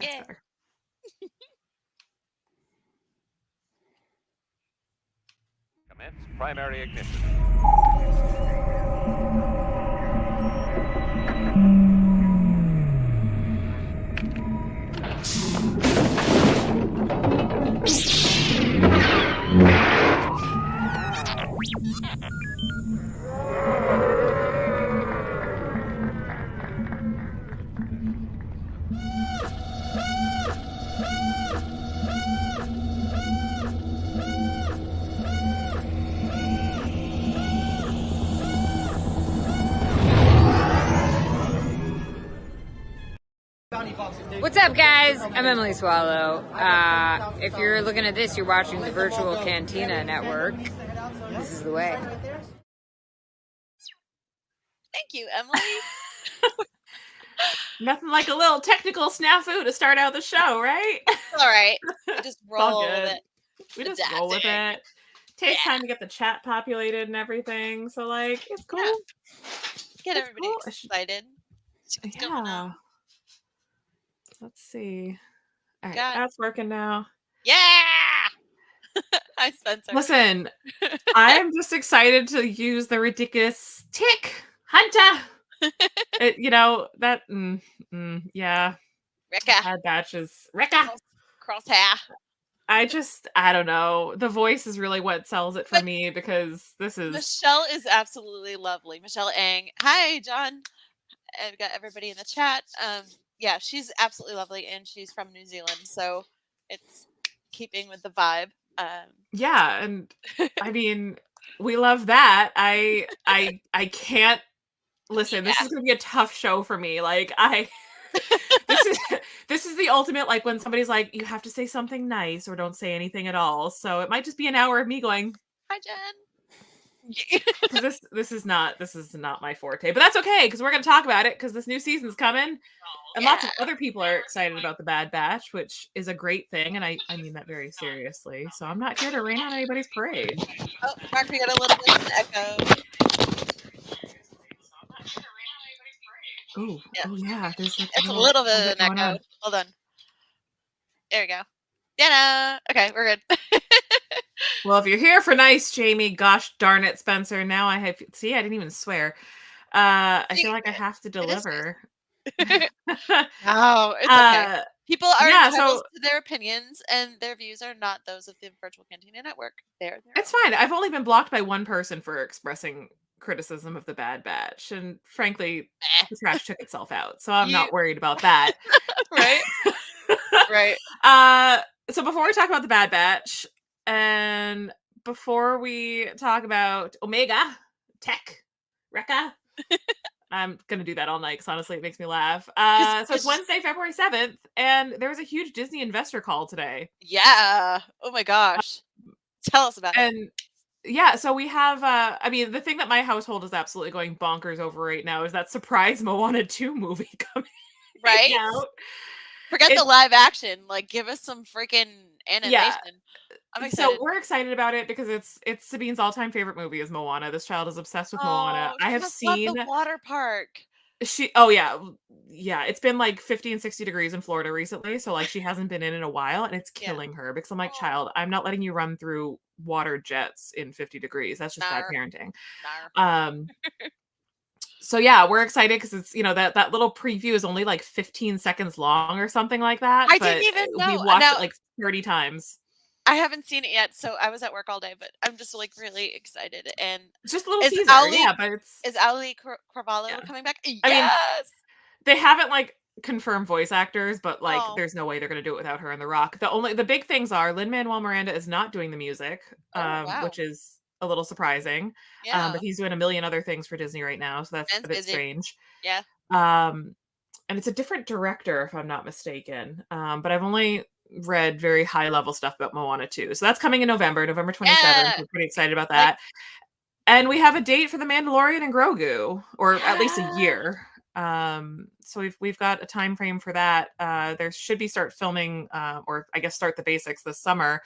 That's Yeah. better. Commence primary ignition. What's up, guys? I'm Emily Swallow. If you're looking at this, you're watching the Virtual Cantina Network. This is the way. Thank you, Emily. Nothing like a little technical snafu to start out the show, right? All right. We just roll good. with it. We The just roll with dancing. it. Takes Yeah. time to get the chat populated and everything. So, like, it's cool. Yeah. Get It's everybody cool. excited. See what's going on. Let's see. All right, Got- that's working now. Yeah. Hi, Spencer. Listen, I am just excited to use the ridiculous tick hunter. Yeah. Rekka. Bad Batches. Rekka. Crosshair. I don't know. The voice is really what sells it for me because this is... Michelle is absolutely lovely. Michelle Ang. Hi, John. I've got everybody in the chat. Yeah, she's absolutely lovely, and she's from New Zealand, so it's keeping with the vibe. Yeah, and I mean, we love that. I can't listen. This is gonna be a tough show for me. Like this is the ultimate, like when somebody's like, you have to say something nice or don't say anything at all. So it might just be an hour of me going, hi, Jen. this is not my forte, but that's okay because we're going to talk about it because this new season's coming, and lots of other people are excited about the Bad Batch, which is a great thing, and I mean that very seriously. So I'm not here to rain on anybody's parade. Oh, Mark, we got a little bit of an echo. Oh, yeah. There's it's a little bit of an echo. Hold on. There we go. Yeah. Okay, we're good. Well, if you're here for nice, Jamie, gosh darn it, Spencer. Now I have... See, I didn't even swear. I feel like I have to deliver. No, it's okay. People are entitled to their opinions, and their views are not those of the Virtual Cantina Network. It's fine. I've only been blocked by one person for expressing criticism of the Bad Batch, and frankly, the trash took itself out, so I'm not worried about that. Right? Right. So before we talk about the Bad Batch, and before we talk about Omega, Tech, Rekka, I'm going to do that all night because honestly, it makes me laugh. So it's Wednesday, February 7th, and there was a huge Disney investor call today. Yeah. Oh my gosh. Tell us about it. And yeah, so we have, I mean, the thing that my household is absolutely going bonkers over right now is that surprise Moana 2 movie coming out. Forget the live action. Like, give us some freaking animation. Yeah. I'm excited. So we're excited about it because it's Sabine's all-time favorite movie is Moana. This child is obsessed with Moana. I have seen the water park. Yeah, it's been like 50 and 60 degrees in Florida recently, so like she hasn't been in a while, and it's killing her because I'm like, child, I'm not letting you run through water jets in 50 degrees. That's just bad parenting. So yeah, we're excited because it's, that little preview is only like 15 seconds long or something like that. I didn't even know. We watched it like 30 times. I haven't seen it yet, so I was at work all day, but I'm just like really excited. And it's just a little teaser, but is Ali Carvalho coming back? Yes. I mean, they haven't like confirmed voice actors, but like there's no way they're going to do it without her and The Rock. The big things are Lin-Manuel Miranda is not doing the music, which is a little surprising. But he's doing a million other things for Disney right now, so that's a bit strange. Yeah. And it's a different director, if I'm not mistaken. But I've only read very high level stuff about Moana 2. So that's coming in November 27th. Yeah. We're pretty excited about that. And we have a date for The Mandalorian and Grogu, or at least a year. So we've got a time frame for that. There should be start filming, or I guess start the basics this summer.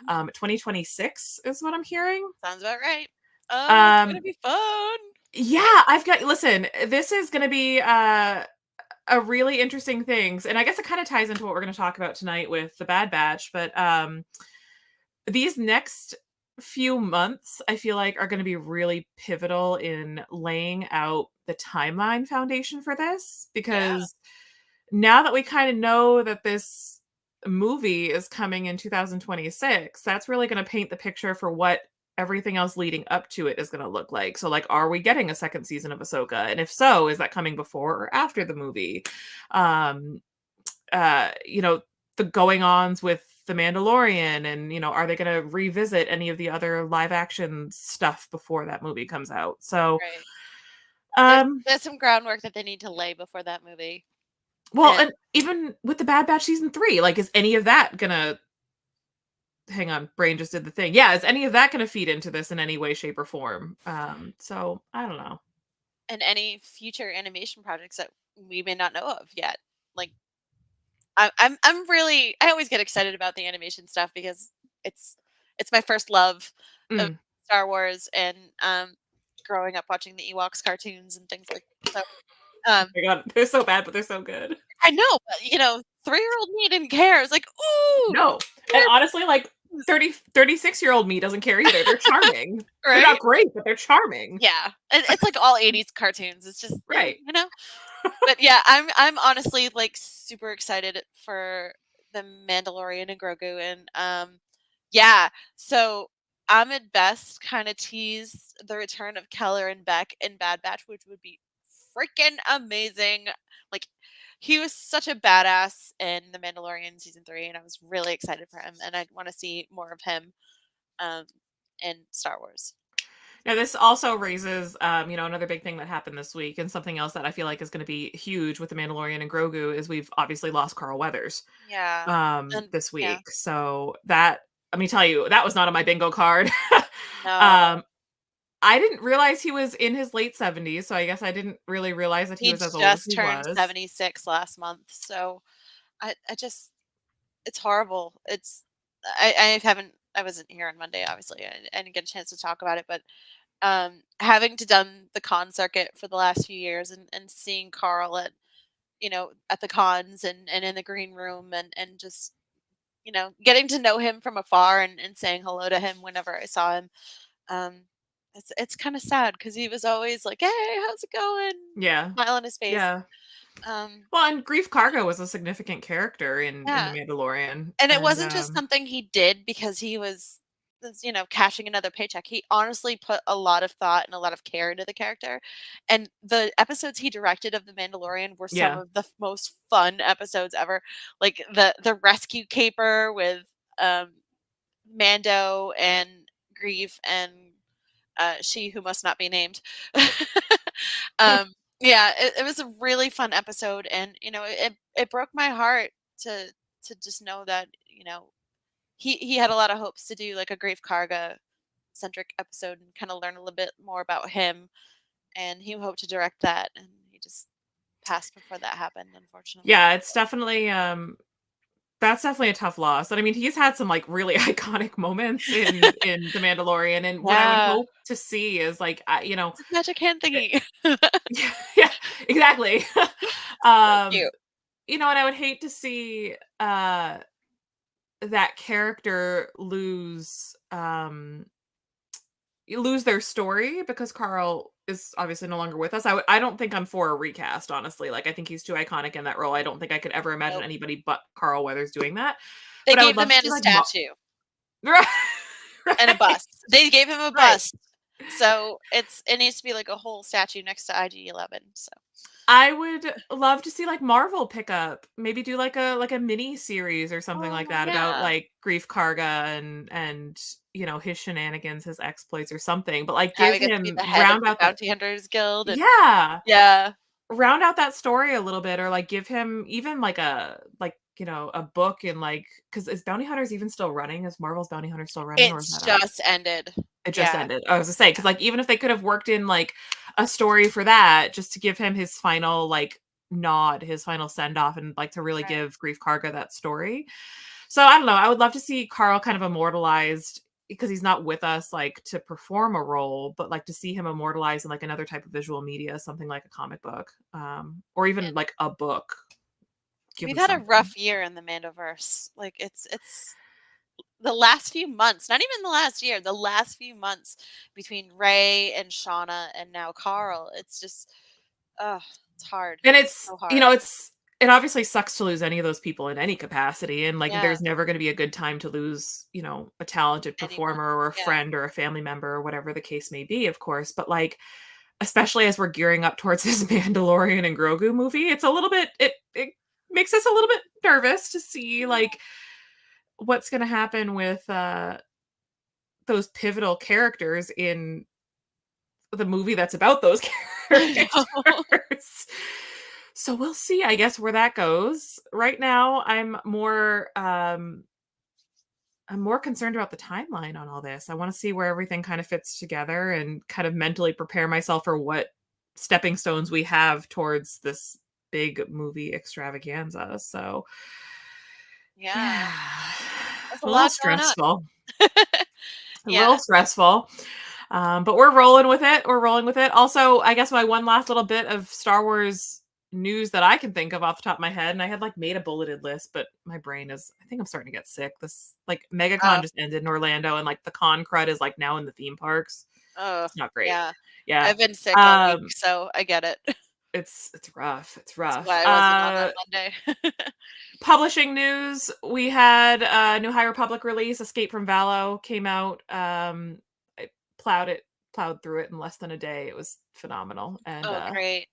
2026 is what I'm hearing. Sounds about right. Oh, it's gonna be fun. Yeah, listen, this is gonna be a really interesting things, and I guess it kind of ties into what we're going to talk about tonight with the Bad Batch, but these next few months I feel like are going to be really pivotal in laying out the timeline foundation for this, because now that we kind of know that this movie is coming in 2026, that's really going to paint the picture for what everything else leading up to it is going to look like. So, like, are we getting a second season of Ahsoka? And if so, is that coming before or after the movie? Um, you know, the going ons with The Mandalorian, and, you know, are they going to revisit any of the other live action stuff before that movie comes out? So, Right. um, There's some groundwork that they need to lay before that movie. well, And and even with the Bad Batch season 3, like, is any of that gonna hang on, brain just did the thing. Yeah, is any of that gonna feed into this in any way, shape, or form? So I don't know. and any future animation projects that we may not know of yet. Like I'm really I always get excited about the animation stuff because it's it's my first love of Mm. Star Wars and growing up watching the Ewoks cartoons and things like so um My God, they're so bad, but they're so good. I know, but 3-year-old me didn't care. It's like, ooh, No, and honestly, like 36-year-old me doesn't care either. They're charming. They're right? not great, but they're charming. Yeah. It's like all 80s cartoons. It's just Right. But yeah, I'm honestly like super excited for the Mandalorian and Grogu and yeah, so Ahmed Best kind of teased the return of Keller and Beck in Bad Batch, which would be freaking amazing. Like he was such a badass in The Mandalorian season 3 and I was really excited for him and I want to see more of him um in Star Wars. Now, this also raises, you know, another big thing that happened this week, and something else that I feel like is going to be huge with the Mandalorian and Grogu is we've obviously lost Carl Weathers Yeah. And this yeah. week. So that, let me tell you, that was not on my bingo card. No. I didn't realize he was in his late 70s, so I guess I didn't really realize that he He was as old as just he turned was. 76 last month, so I just it's horrible. I wasn't here on Monday, obviously. I didn't get a chance to talk about it, but having to done the con circuit for the last few years and seeing Carl at at the cons and in the green room and just getting to know him from afar and saying hello to him whenever I saw him. Um, it's kind of sad because he was always like, "Hey, how's it going?" Yeah. Smile on his face. Yeah. Um, Well, and Grief Karga was a significant character in The yeah, Mandalorian. and it And wasn't just something he did because he was cashing another paycheck. He honestly put a lot of thought and a lot of care into the character. And the episodes he directed of The Mandalorian were some yeah. of the most fun episodes ever. Like the rescue caper with um Mando and Grief and she who must not be named. Yeah, it was a really fun episode, and it broke my heart to just know that he had a lot of hopes to do like a Grave Karga centric episode and kind of learn a little bit more about him, and he hoped to direct that, and he just passed before that happened, unfortunately. Yeah, it's definitely that's definitely a tough loss. And I mean, he's had some like really iconic moments in The Mandalorian, and what I would Yeah, hope to see is like you know, it's a magic hand thingy. yeah, yeah, exactly. So cute. You know, and I would hate to see that character lose their story because Carl is obviously no longer with us. I don't think I'm for a recast, honestly. Like, I think he's too iconic in that role. I don't think I could ever imagine Nope. anybody but Carl Weathers doing that. They But I would gave the love to man see a like statue right, and a right, bust. They gave him a right. bust. So it needs to be like a whole statue next to IG-11. So I would love to see like Marvel pick up, maybe do like a mini series or something like oh that about yeah, like Grief Karga and you know his shenanigans, his exploits or something. But like how give he gets to be him the head of round the out that Bounty Hunters Guild and yeah, yeah, round out that story a little bit, or like give him even like a like you know a book, and like because is Bounty Hunters even still running? Is Marvel's Bounty Hunter still running, or is it's that out? just ended. It just Yeah, ended. I was to say because like even if they could have worked in like a story for that, just to give him his final like nod, his final send off, and like to really right. give Grief Karga that story. So I don't know. I would love to see Carl kind of immortalized because he's not with us like to perform a role, but like to see him immortalized in like another type of visual media, something like a comic book, or even like a book. Give We've me had a something. rough year in the Mandoverse. Like it's the last few months, not even the last year, the last few months between Ray and Shauna and now Carl. It's just, it's hard. And It's it's, so you hard. know, it obviously sucks to lose any of those people in any capacity. And like, Yeah. there's never going to be a good time to lose, you know, a talented Anyone. performer or a Yeah. friend or a family member or whatever the case may be, of course. But like, especially as we're gearing up towards this Mandalorian and Grogu movie, it's a little bit, it makes us a little bit nervous to see like what's going to happen with those pivotal characters in the movie that's about those I know. characters. So we'll see, I guess, where that goes. Right now, I'm more concerned about the timeline on all this. I want to see where everything kind of fits together and kind of mentally prepare myself for what stepping stones we have towards this big movie extravaganza. So Yeah. There's a a little lot going on. stressful. A Yeah. little stressful. But we're rolling with it. We're rolling with it. Also, I guess my one last little bit of Star Wars news that I can think of off the top of my head, and I had like made a bulleted list, but my brain is, I think I'm starting to get sick. This like MegaCon just ended in Orlando, and like the con crud is like now in the theme parks. Oh, It's not great. yeah. Yeah. I've been sick all week, so I get it. It's rough. It's That's rough. why I wasn't on that Monday. Publishing news, we had a new High Republic release, Escape from Valo, came out. I plowed through it in less than a day. It was phenomenal, and Oh, great.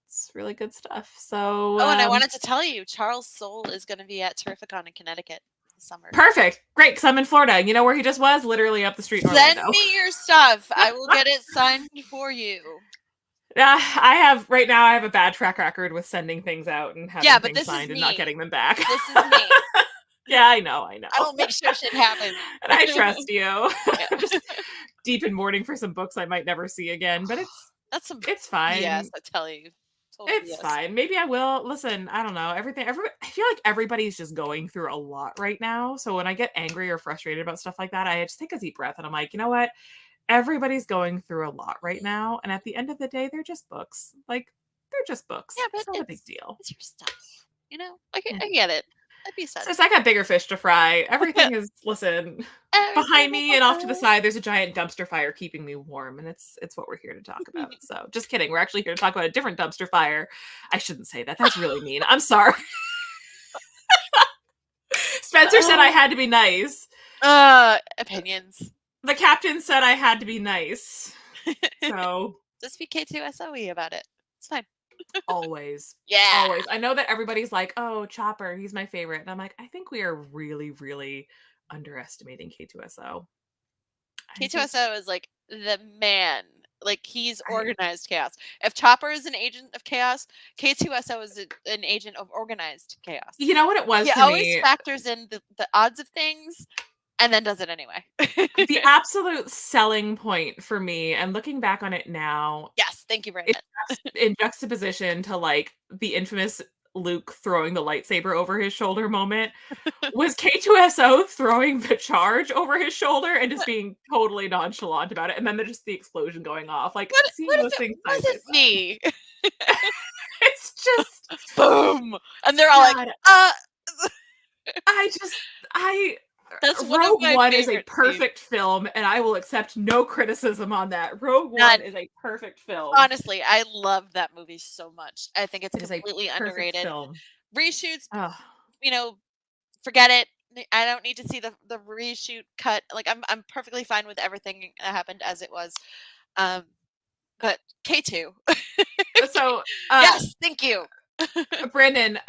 it's really good stuff. So Oh, and I wanted to tell you, Charles Soule is going to be at Terrificon in Connecticut this summer. perfect, great, because I'm in Florida. You know where he just was? Literally up the street in Send Orlando. me your stuff. I will get it signed for you. I have right now. I have a bad track record with sending things out and having Yeah, but things this is signed and not me. getting them back. This is me. Yeah, I know. I will make sure shit happens. And I trust you. Yeah. I'm just deep in mourning for some books I might never see again, but That's some it's fine. BS, I tell you. Total It's BS. fine. Maybe I will. Listen, I don't know. I feel like everybody's just going through a lot right now. So when I get angry or frustrated about stuff like that, I just take a deep breath and I'm like, you know what? Everybody's going through a lot right now. And at the end of the day, they're just books. Like, they're just books. Yeah, but it's not a big deal. It's your stuff. You know? I get it. I'd be sad. Since I got bigger fish to fry, everything is, listen, behind me and off to the side, there's a giant dumpster fire keeping me warm. And it's what we're here to talk about. So just kidding. We're actually here to talk about a different dumpster fire. I shouldn't say that. That's really mean. I'm sorry. Spencer said I had to be nice. Opinions. The captain said I had to be nice. So Just be K2SOE about it. It's fine. always. Yeah. Always. I know that everybody's like, oh, Chopper, he's my favorite. And I'm like, I think we are really, really underestimating K2SO. K2SO is like the man. Like he's organized chaos. If Chopper is an agent of chaos, K2SO is an agent of organized chaos. You know what it was He for always me? factors in the odds of things and then does it anyway. The absolute selling point for me, and looking back on it now, Yes, thank you, Brandon. in juxtaposition to like the infamous Luke throwing the lightsaber over his shoulder moment, was K2SO throwing the charge over his shoulder and just being totally nonchalant about it, and then there's just the explosion going off. Like seeing What those if things it side by wasn't side. me? It's just Boom. And they're all God, like, That's one of Rogue my One is a favorite perfect film, and I will accept no criticism on that. Rogue None. One is a perfect film. Honestly, I love that movie so much. I think it's It is a completely perfect underrated. film. Reshoots, Oh, you know, forget it. I don't need to see the reshoot cut. Like I'm perfectly fine with everything that happened as it was. But K2. so Yes, thank you. Brandon,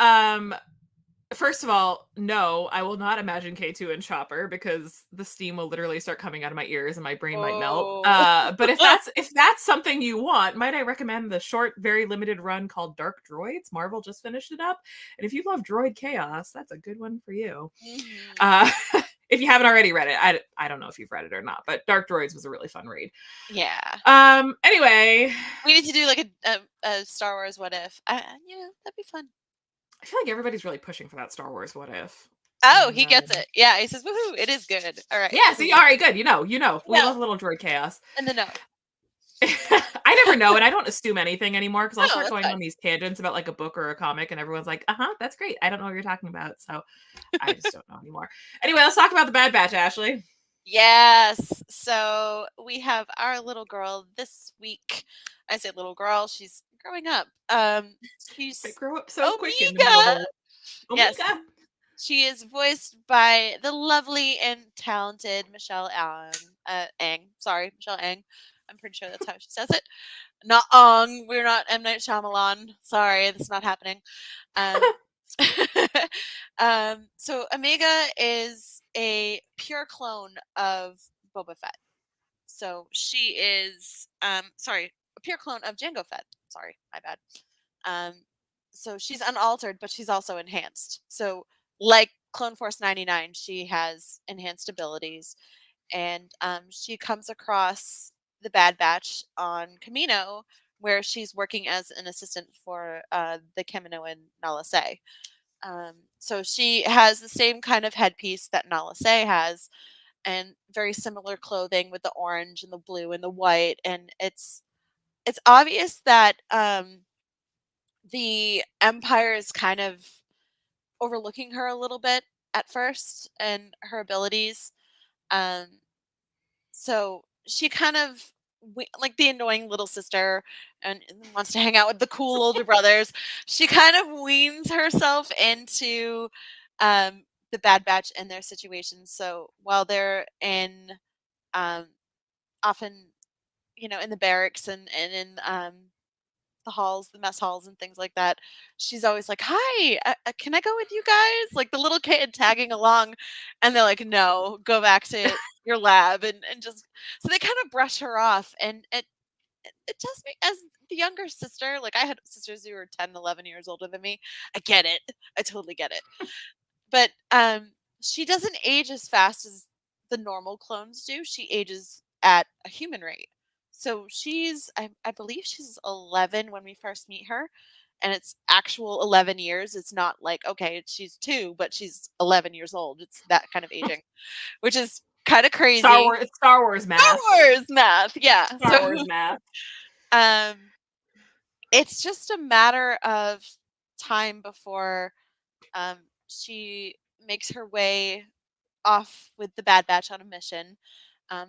first of all, no, I will not imagine K2 and Chopper because the steam will literally start coming out of my ears and my brain might melt. But if that's something you want, might I recommend the short, very limited run called Dark Droids? Marvel just finished it up. And if you love droid chaos, that's a good one for you. Mm-hmm. If you haven't already read it, I don't know if you've read it or not, but Dark Droids was a really fun read. Yeah. Anyway, we need to do like a Star Wars What If. That'd be fun. I feel like everybody's really pushing for that Star Wars What If. Oh, And he gets it. Yeah, he says, "Woohoo! It is good." All right. yeah, see, all right, good. You know, we No. love a little droid chaos. In the know. I never know, and I don't assume anything anymore because I'll No, start that's going fine. on these tangents about like a book or a comic, and everyone's like, "Uh huh, that's great." I don't know what you're talking about, so I just don't know anymore. Anyway, let's talk about the Bad Batch, Ashley. Yes. So we have our little girl this week. I say little girl, she's growing up. They She's grow up so quick in the Omega. Marvel. Yes. Omega. She is voiced by the lovely and talented Michelle Ang. Sorry, Michelle Ang. I'm pretty sure that's how she says it. Not Ong. We're not M. Night Shyamalan. Sorry, that's not happening. Um, so Omega is a pure clone of Boba Fett. So she is, sorry, a pure clone of Jango Fett. Sorry, my bad. Um, so she's unaltered, but she's also enhanced. So like Clone Force 99, she has enhanced abilities, and she comes across the Bad Batch on Kamino, where she's working as an assistant for the Kaminoan Nala Se. So she has the same kind of headpiece that Nala Se has, and very similar clothing with the orange and the blue and the white, and it's obvious that the Empire is kind of overlooking her a little bit at first and her abilities. Um, so she kind of like the annoying little sister and wants to hang out with the cool older brothers. She kind of weans herself into the Bad Batch and their situations. So while they're in um, often, in the barracks and in the halls, the mess halls, and things like that. She's always like, "Hi, can I go with you guys?" Like the little kid tagging along, and they're like, "No, go back to your lab," and just so they kind of brush her off, and it does me as the younger sister. Like I had sisters who were 10, 11 years older than me. I get it. I totally get it. But she doesn't age as fast as the normal clones do. She ages at a human rate. So I believe she's 11 when we first meet her, and it's actual 11 years. It's not like, okay, she's 2, but she's 11 years old. It's that kind of aging, which is kind of crazy. Star Wars math. Star Wars math, yeah. Star Wars math. Um, it's just a matter of time before she makes her way off with the Bad Batch on a mission.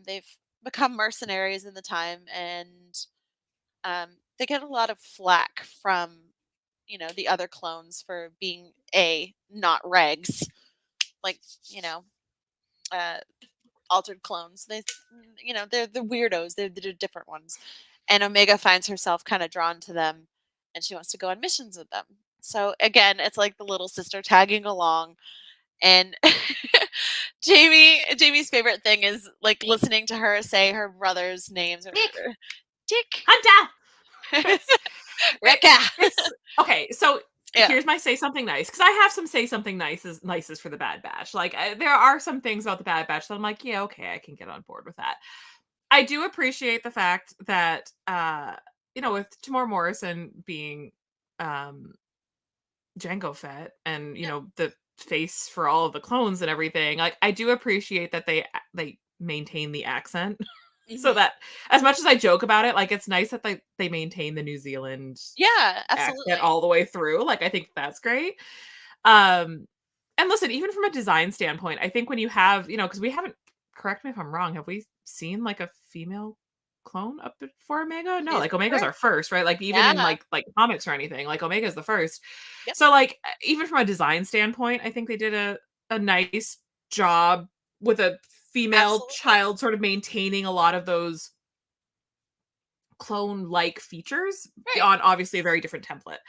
They've become mercenaries in the time, and they get a lot of flack from the other clones for being not regs, like uh, altered clones. They're the weirdos. They're the different ones, and Omega finds herself kind of drawn to them, and she wants to go on missions with them. So again, it's like the little sister tagging along. And Jamie's favorite thing is like listening to her say her brother's names. Dick. Hunter. Rekka. Okay, so Yeah. here's my say something nice, because I have some say something nices for the Bad Batch. Like there are some things about the Bad Batch that I'm like, yeah, okay, I can get on board with that. I do appreciate the fact that with Tamora Morrison being Jango Fett and the face for all of the clones and everything, like I do appreciate that they maintain the accent. So that as much as I joke about it, like it's nice that they maintain the New Zealand Absolutely accent all the way through. Like I think that's great. And listen, even from a design standpoint, I think when you have, because we haven't, correct me if I'm wrong, have we seen like a female clone up before Omega? No, like Omega's our first, right? Like even in like comics or anything, like Omega's the first. Yep. So like even from a design standpoint, I think they did a nice job with a female child sort of maintaining a lot of those clone-like features on obviously a very different template.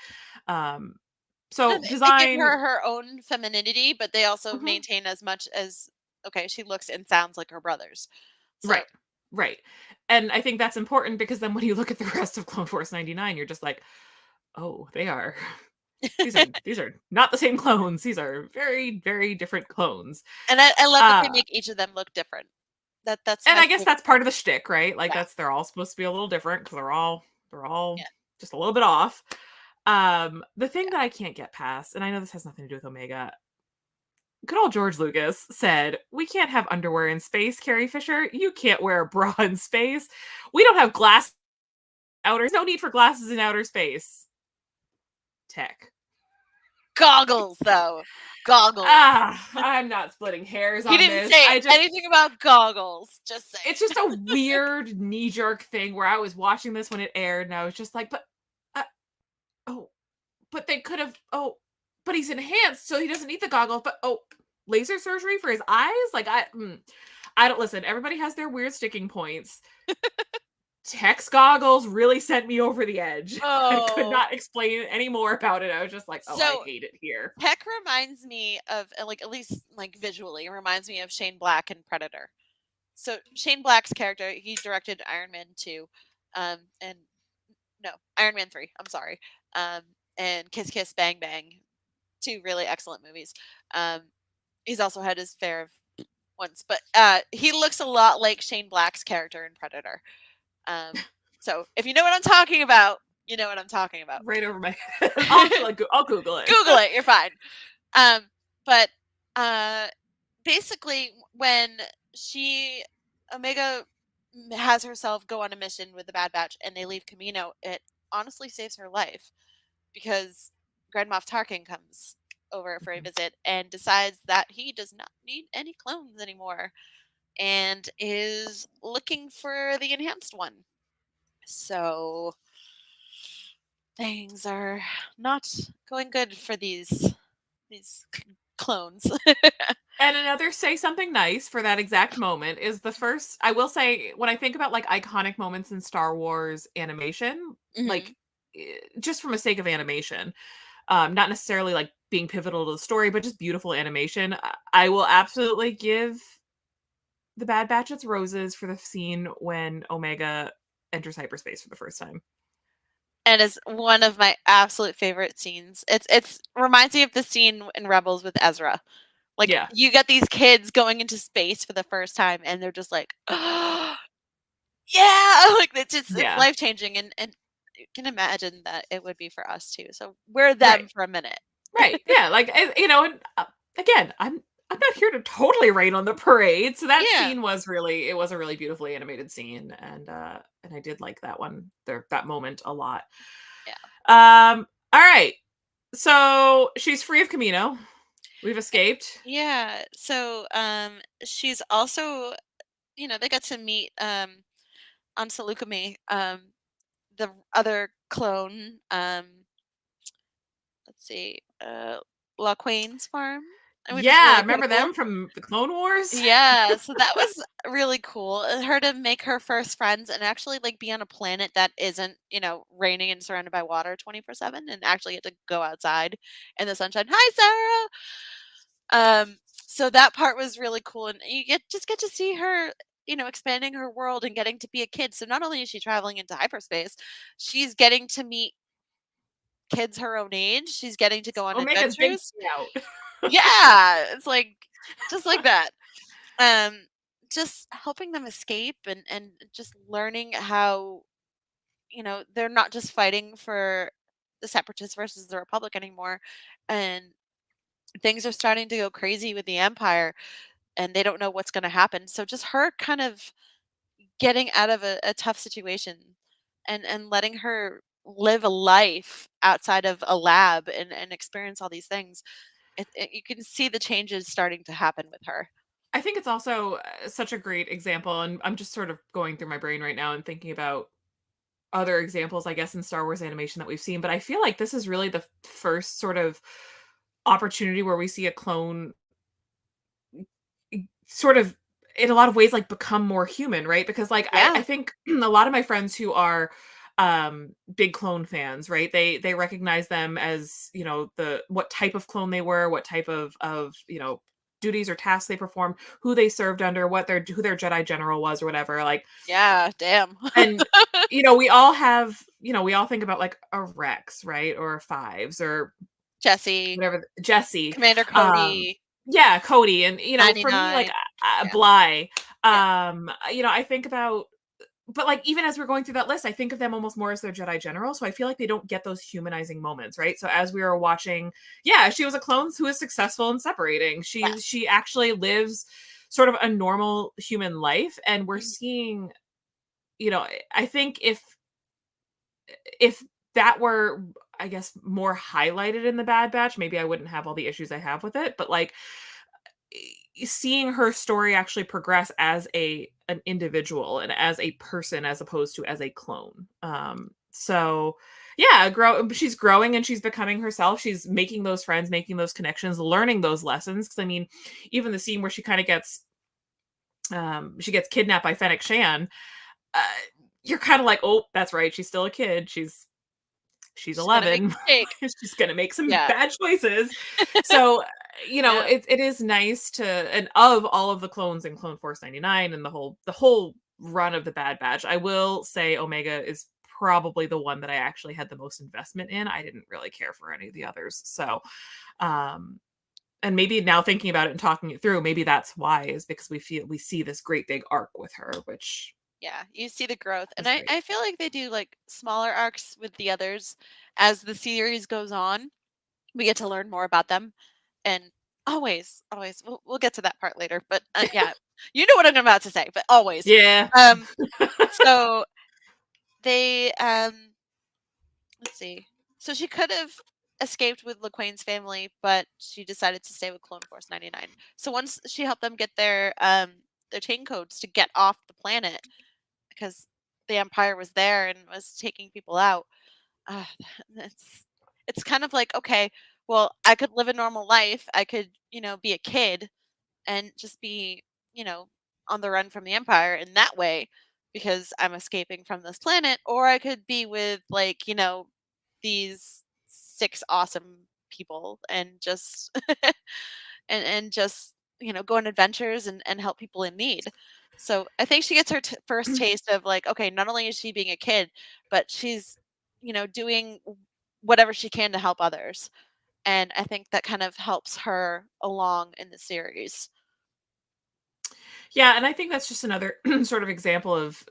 So design, they give her own femininity, but they also maintain as much as she looks and sounds like her brothers. So. Right. And I think that's important because then when you look at the rest of Clone Force 99, you're just like, oh, they are these are not the same clones. These are very, very different clones. And I love that they make each of them look different. That's and I guess that's part of the shtick, right? Like they're all supposed to be a little different because they're all just a little bit off. The thing that I can't get past, and I know this has nothing to do with Omega, good old George Lucas said, "We can't have underwear in space, Carrie Fisher. You can't wear a bra in space. We don't have glass outer. No need for glasses in outer space." Tech. Goggles, though. Goggles. I'm not splitting hairs He on didn't this. say anything about goggles. Just saying. It's just a weird knee-jerk thing where I was watching this when it aired, and I was just like, but they could have, but he's enhanced, so he doesn't need the goggles, but, laser surgery for his eyes? Like, I don't listen, everybody has their weird sticking points. Tech's goggles really sent me over the edge. I could not explain any more about it. I was just like, I hate it here. Tech reminds me of, like, at least, like, visually, reminds me of Shane Black in Predator. So Shane Black's character, he directed Iron Man 2, and no, Iron Man 3, I'm sorry, and Kiss Kiss Bang Bang, 2 really excellent movies. He's also had his fair of ones, but he looks a lot like Shane Black's character in Predator. So if you know what I'm talking about, you know what I'm talking about. Right over my head. I'll Google it. Google it, you're fine. But basically, when Omega has herself go on a mission with the Bad Batch and they leave Camino, it honestly saves her life because Grand Moff Tarkin comes over for a visit and decides that he does not need any clones anymore and is looking for the enhanced one. So things are not going good for these clones. And another say something nice for that exact moment is the first, I will say, when I think about like iconic moments in Star Wars animation, like just from a sake of animation, not necessarily like being pivotal to the story, but just beautiful animation, I will absolutely give the Bad Batch its roses for the scene when Omega enters hyperspace for the first time. And is one of my absolute favorite scenes. It's reminds me of the scene in Rebels with Ezra. Like, you get these kids going into space for the first time, and they're just like, oh, yeah! Like, it's life-changing, and you can imagine that it would be for us, too. So we're them for a minute. Right, yeah, like, you know, and again, I'm not here to totally rain on the parade, so that scene was really, it was a really beautifully animated scene, and I did like that one, that moment a lot. Yeah. All right, so she's free of Camino. We've escaped. Yeah. So she's also, they got to meet on Salukami, the other clone, let's see, Laquain's farm. Yeah, really remember them from the Clone Wars? Yeah, so that was really cool. Her to make her first friends and actually like be on a planet that isn't, raining and surrounded by water 24/7 and actually get to go outside in the sunshine. Hi, Sarah. So that part was really cool, and you get to see her, expanding her world and getting to be a kid. So not only is she traveling into hyperspace, she's getting to meet kids her own age. She's getting to go on adventures. Yeah, it's like just like that. Just helping them escape and just learning how, they're not just fighting for the Separatists versus the Republic anymore, and things are starting to go crazy with the Empire, and they don't know what's going to happen. So just her kind of getting out of a tough situation and letting her live a life outside of a lab and experience all these things. You can see the changes starting to happen with her. I think it's also such a great example, and I'm just sort of going through my brain right now and thinking about other examples, I guess, in Star Wars animation that we've seen, but I feel like this is really the first sort of opportunity where we see a clone sort of, in a lot of ways, like, become more human, right? Because, like, I think a lot of my friends who are big clone fans, right, they recognize them as, what type of clone they were, what type of duties or tasks they performed, who they served under, who their Jedi general was, or whatever. Like, yeah, damn. And we all have, we all think about like a Rex, right, or a Fives, or Jesse, Commander Cody. Yeah, Cody, and for me, like Bly. I think about but like even as we're going through that list, I think of them almost more as their Jedi general. So I feel like they don't get those humanizing moments, right? So as we were watching, yeah, she was a clone who is successful in separating. Yes. She actually lives sort of a normal human life, and we're Mhm. seeing, you know, I think if that were, I guess, more highlighted in the Bad Batch, maybe I wouldn't have all the issues I have with it. But like seeing her story actually progress as an individual and as a person as opposed to as a clone. So yeah, she's growing and she's becoming herself. She's making those friends, making those connections, learning those lessons. Because I mean, even the scene where she kind of gets she gets kidnapped by Fennec Shan, uh, you're kind of like, oh, that's right, she's still a kid. She's She's gonna make 11. a mistake. She's gonna make some Yeah. bad choices. So, you know, Yeah. it is nice to, and of all of the clones in Clone Force 99 and the whole run of the Bad Batch, I will say Omega is probably the one that I actually had the most investment in. I didn't really care for any of the others. So, um, and maybe now thinking about it and talking it through, maybe that's why, is because we see this great big arc with her, which Yeah, you see the growth. And is great. I feel like they do like smaller arcs with the others as the series goes on. We get to learn more about them. And always, we'll get to that part later. But yeah, you know what I'm about to say, but always. Yeah. Um, so they let's see. So she could have escaped with LaQuane's family, but she decided to stay with Clone Force 99. So once she helped them get their chain codes to get off the planet, because the Empire was there and was taking people out. Uh, it's it's kind of like, okay, well, I could live a normal life. I could, be a kid and just be, you know, on the run from the Empire in that way because I'm escaping from this planet, or I could be with like, these six awesome people and just and just go on adventures and help people in need. So I think she gets her first taste of like, okay, not only is she being a kid, but she's doing whatever she can to help others, and I think that kind of helps her along in the series. Yeah, and I think that's just another sort of example of,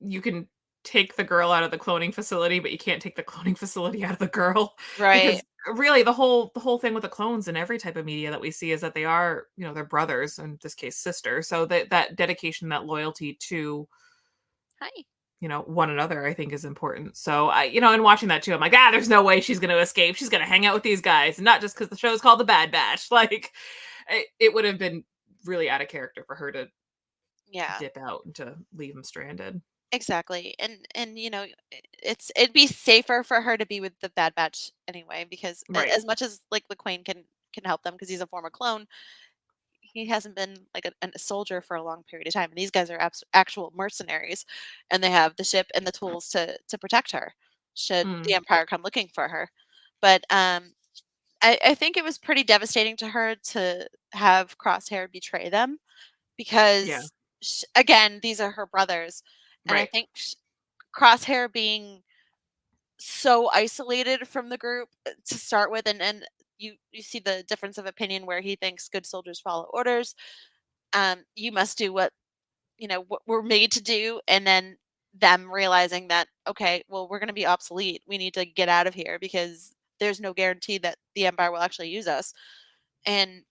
you can take the girl out of the cloning facility, but you can't take the cloning facility out of the girl. Right. Because really the whole thing with the clones in every type of media that we see is that they are, they're brothers, in this case sisters. So that dedication, that loyalty to, Hi. one another, I think is important. So and watching that too, I'm like, there's no way she's gonna escape. She's gonna hang out with these guys. And not just because the show is called The Bad Batch. Like it would have been really out of character for her to Yeah. dip out and to leave him stranded. Exactly. And it'd be safer for her to be with the Bad Batch anyway, because Right. as much as like LaQuaine can help them because he's a former clone, he hasn't been like a soldier for a long period of time, and these guys are actual mercenaries, and they have the ship and the tools to protect her should the Mm. Empire come looking for her. But I think it was pretty devastating to her to have Crosshair betray them Yeah. because again, these are her brothers, and I Right. think Crosshair being so isolated from the group to start with, and you see the difference of opinion where he thinks good soldiers follow orders. You must do what we're made to do, and then them realizing that, okay, well, we're going to be obsolete. We need to get out of here because there's no guarantee that the Empire will actually use us. And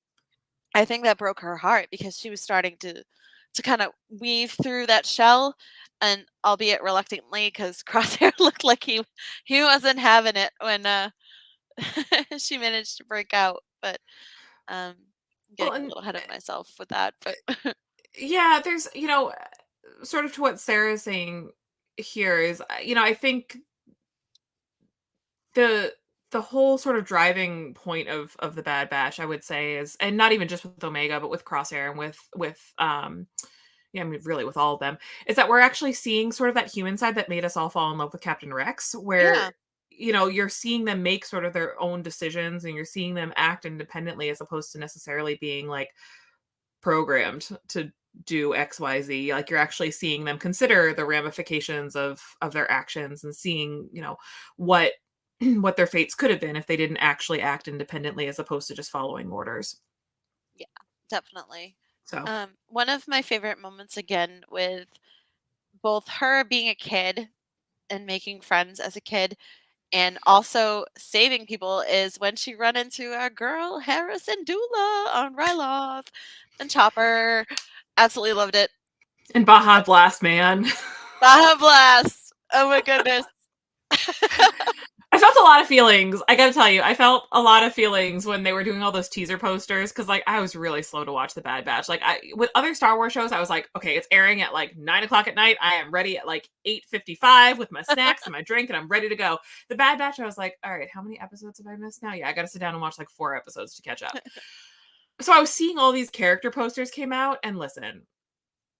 I think that broke her heart because she was starting to kind of weave through that shell, and albeit reluctantly, because Crosshair looked like he wasn't having it when she managed to break out. But I'm Well, getting a and little ahead of myself with that. But yeah, there's, sort of to what Sarah's saying here is, I think the the whole sort of driving point of the Bad Batch, I would say, is, and not even just with Omega, but with Crosshair and with yeah, I mean, really with all of them, is that we're actually seeing sort of that human side that made us all fall in love with Captain Rex, where yeah, you're seeing them make sort of their own decisions, and you're seeing them act independently as opposed to necessarily being like programmed to do XYZ. Like you're actually seeing them consider the ramifications of their actions, and seeing, what what their fates could have been if they didn't actually act independently as opposed to just following orders. yeah, definitely. So One of my favorite moments again with both her being a kid and making friends as a kid and also saving people is when she run into our girl Harrison Dula on Ryloth and Chopper. Absolutely loved it. And Baja Blast, man. Baja Blast. Oh my goodness. I felt a lot of feelings. I gotta tell you, I felt a lot of feelings when they were doing all those teaser posters because, like, I was really slow to watch The Bad Batch. Like, with other Star Wars shows, I was like, okay, it's airing at like 9 o'clock at night. I am ready at like 8:55 with my snacks and my drink, and I'm ready to go. The Bad Batch, I was like, all right, how many episodes have I missed now? Yeah, I gotta sit down and watch like 4 episodes to catch up. So I was seeing all these character posters came out, and listen,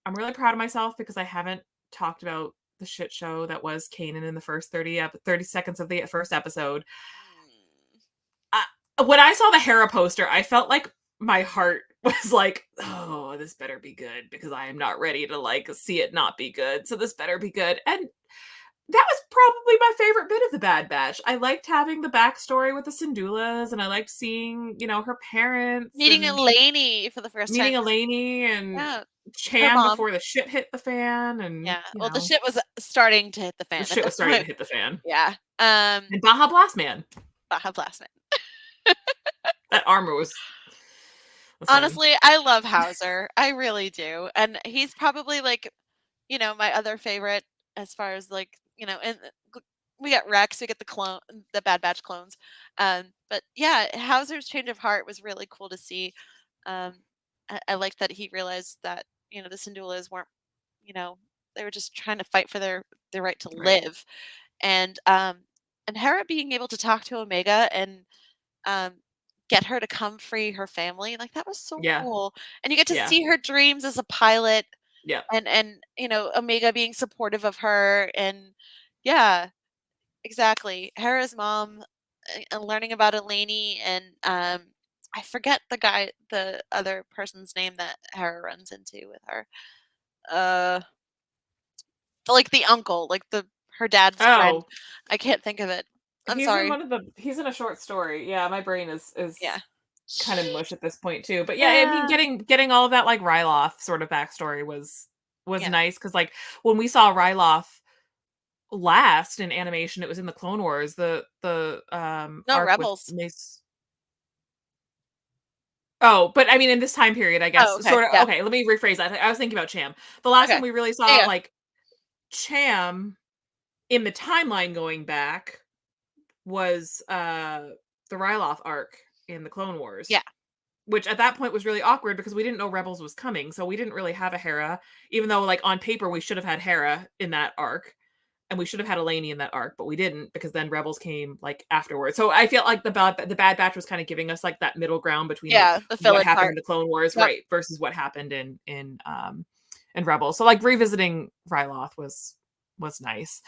I'm really proud of myself because I haven't talked about the shit show that was Kanan in the first 30 seconds of the first episode. When I saw the Hera poster, I felt like my heart was like, oh, this better be good because I am not ready to like see it not be good. So this better be good. And that was probably my favorite bit of the Bad Batch. I liked having the backstory with the Syndulas, and I liked seeing, her parents. Meeting and Eleni for the first meeting time. Eleni and Yeah. Cham mom. before the shit hit the fan. And Yeah. Well, the shit was starting to hit the fan. the at shit was this starting to point. hit the fan. Yeah. And Baja Blast Man. Baja Blast Man. That armor was. Listen, Honestly, I love Hauser. I really do. And he's probably like, my other favorite as far as like, and we got Rex, we get the Bad Batch clones. But yeah, Hauser's change of heart was really cool to see. I like that he realized that, the Syndulas weren't, they were just trying to fight for their right to Right. live. And Hera being able to talk to Omega and get her to come free her family, like that was so Yeah. cool. And you get to Yeah. see her dreams as a pilot. Yeah. And Omega being supportive of her, and yeah, exactly. Hera's mom, and learning about Eleni, and I forget the other person's name that Hera runs into with her. Like the uncle, like her dad's friend. Oh, I can't think of it. I'm he's sorry. he's in a short story. Yeah, my brain is Yeah. kind of mush at this point too. But yeah, I mean, Yeah. getting all of that like Ryloth sort of backstory was Yeah. nice because like when we saw Ryloth last in animation, it was in the Clone Wars. The No, arc with Rebels. Mace. Oh, but I mean, in this time period, I guess Oh, okay. sort of. Yeah. Okay, let me rephrase that. I was thinking about Cham. The last Okay. time we really saw Yeah. like Cham in the timeline going back was the Ryloth arc in the Clone Wars. Yeah. Which at that point was really awkward because we didn't know Rebels was coming. So we didn't really have a Hera, even though like on paper we should have had Hera in that arc. And we should have had Eleni in that arc, but we didn't because then Rebels came like afterwards. So I feel like the Bad Batch was kind of giving us like that middle ground between like the what filler happened part. in the Clone Wars, Yep. right, versus what happened in Rebels. So like revisiting Ryloth was nice.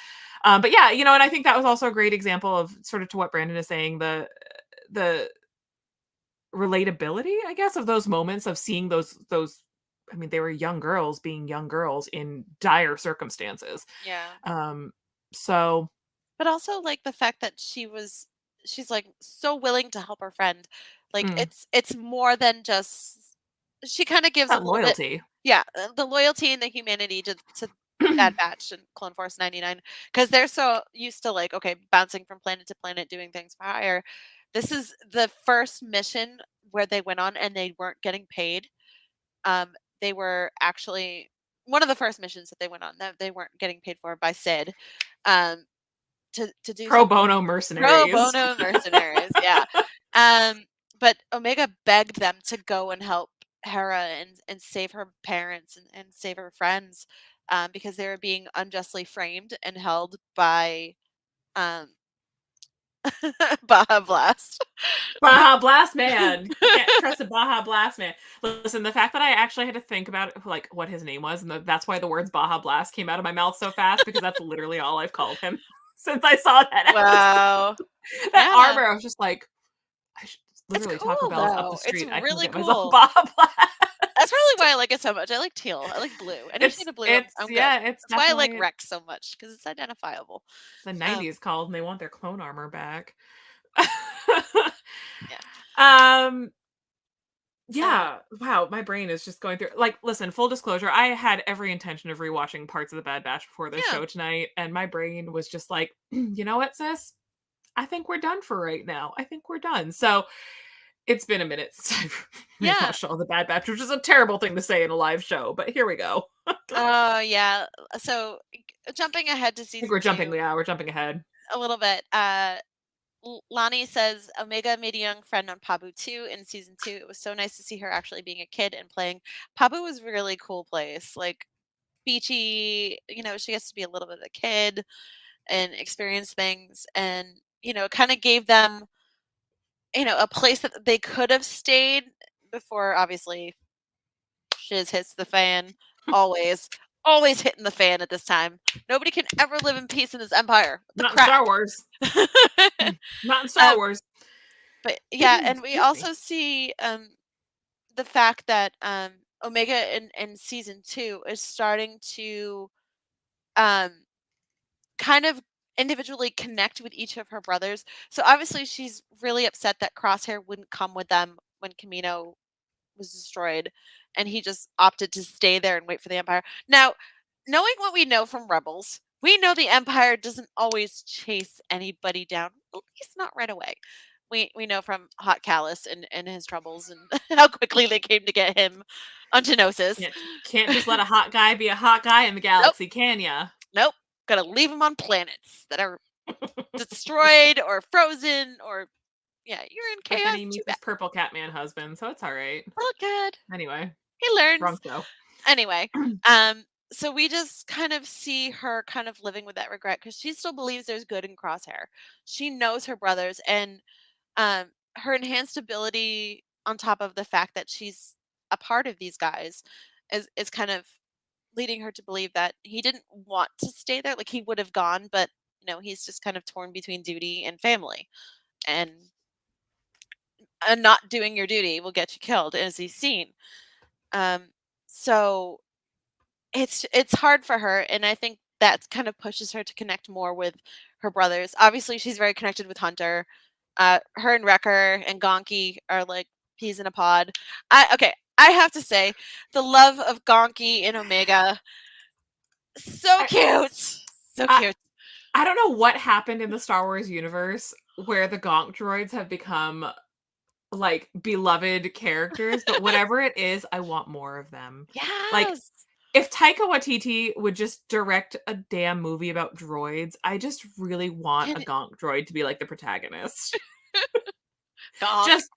But yeah, and I think that was also a great example of sort of to what Brandon is saying, the relatability, I guess, of those moments of seeing those I mean, they were young girls being young girls in dire circumstances. Yeah. So But also like the fact that she's like so willing to help her friend. Like it's more than just she kind of gives a that little bit. loyalty. Yeah, the loyalty and the humanity to Bad Batch and Clone Force 99 because they're so used to like bouncing from planet to planet doing things for hire. This is the first mission where they went on and they weren't getting paid. They were actually one of the first missions that they went on that they weren't getting paid for by Sid. To do Pro something. bono mercenaries. Pro bono mercenaries, yeah. But Omega begged them to go and help Hera and save her parents and save her friends because they were being unjustly framed and held by Baja Blast. Baja Blast Man. You can't trust a Baja Blast Man. Listen, the fact that I actually had to think about like what his name was, and that's why the words Baja Blast came out of my mouth so fast because that's literally all I've called him since I saw that episode. Wow. That Yeah. armor, I was just like, I should literally cool, Taco Bell's up though. the street. It's I really can get myself cool. Baja Blast. That's probably why I like it so much. I like teal. I like blue. Any shade of blue, I'm good. Yeah, it's That's why I like definitely Rex so much because it's identifiable. the 90s called and they want their clone armor back. Yeah. Yeah. Wow, my brain is just going through like, listen, full disclosure, I had every intention of rewatching parts of The Bad Batch before this Yeah. show tonight, and my brain was just like, "You know what, sis? I think we're done for right now. I think we're done." So, it's been a minute since I've Yeah. rewatched all The Bad Batch, which is a terrible thing to say in a live show, but here we go. Oh, yeah. So, jumping ahead to I think season 2 we're jumping ahead. a little bit. Lonnie says Omega made a young friend on Pabu 2 in season 2. It was so nice to see her actually being a kid and playing. Pabu was a really cool place. Like beachy, she gets to be a little bit of a kid and experience things, and it kind of gave them, a place that they could have stayed before obviously shiz hits the fan. Always hitting the fan at this time. Nobody can ever live in peace in this empire. What the Not in crap? Star Wars. Not in Star Um, Wars. but yeah, and we Excuse me. also see the fact that Omega in season 2 is starting to um kind of individually connect with each of her brothers. So obviously she's really upset that Crosshair wouldn't come with them when Camino was destroyed, and he just opted to stay there and wait for the Empire. Now, knowing what we know from Rebels, we know the Empire doesn't always chase anybody down, at least not right away. We know from Hot Callus and his troubles and how quickly they came to get him on Geonosis. Can't just let a hot guy be a hot guy in the Nope, galaxy, can ya? nope. Gotta leave him on planets that are destroyed or frozen or yeah, you're in But then chaos. he Too meets bad. his purple Catman husband, so it's all right. All good. Anyway, He learns. wrong show. Anyway, so we just kind of see her kind of living with that regret because she still believes there's good in Crosshair. She knows her brothers, and her enhanced ability on top of the fact that she's a part of these guys is kind of leading her to believe that he didn't want to stay there. Like he would have gone, but he's just kind of torn between duty and family, and not doing your duty will get you killed, as he's seen. Um, so it's hard for her, and I think that kind of pushes her to connect more with her brothers. Obviously, she's very connected with Hunter. Her and Wrecker and Gonki are like peas in a pod. I have to say, the love of Gonki and Omega, so cute, so cute. I don't know what happened in the Star Wars universe where the Gonk droids have become like beloved characters, but whatever it is, I want more of them. Like, Yes. if Taika Waititi would just direct a damn movie about droids, I just really want a And Gonk droid to be like the protagonist. Gonk, Just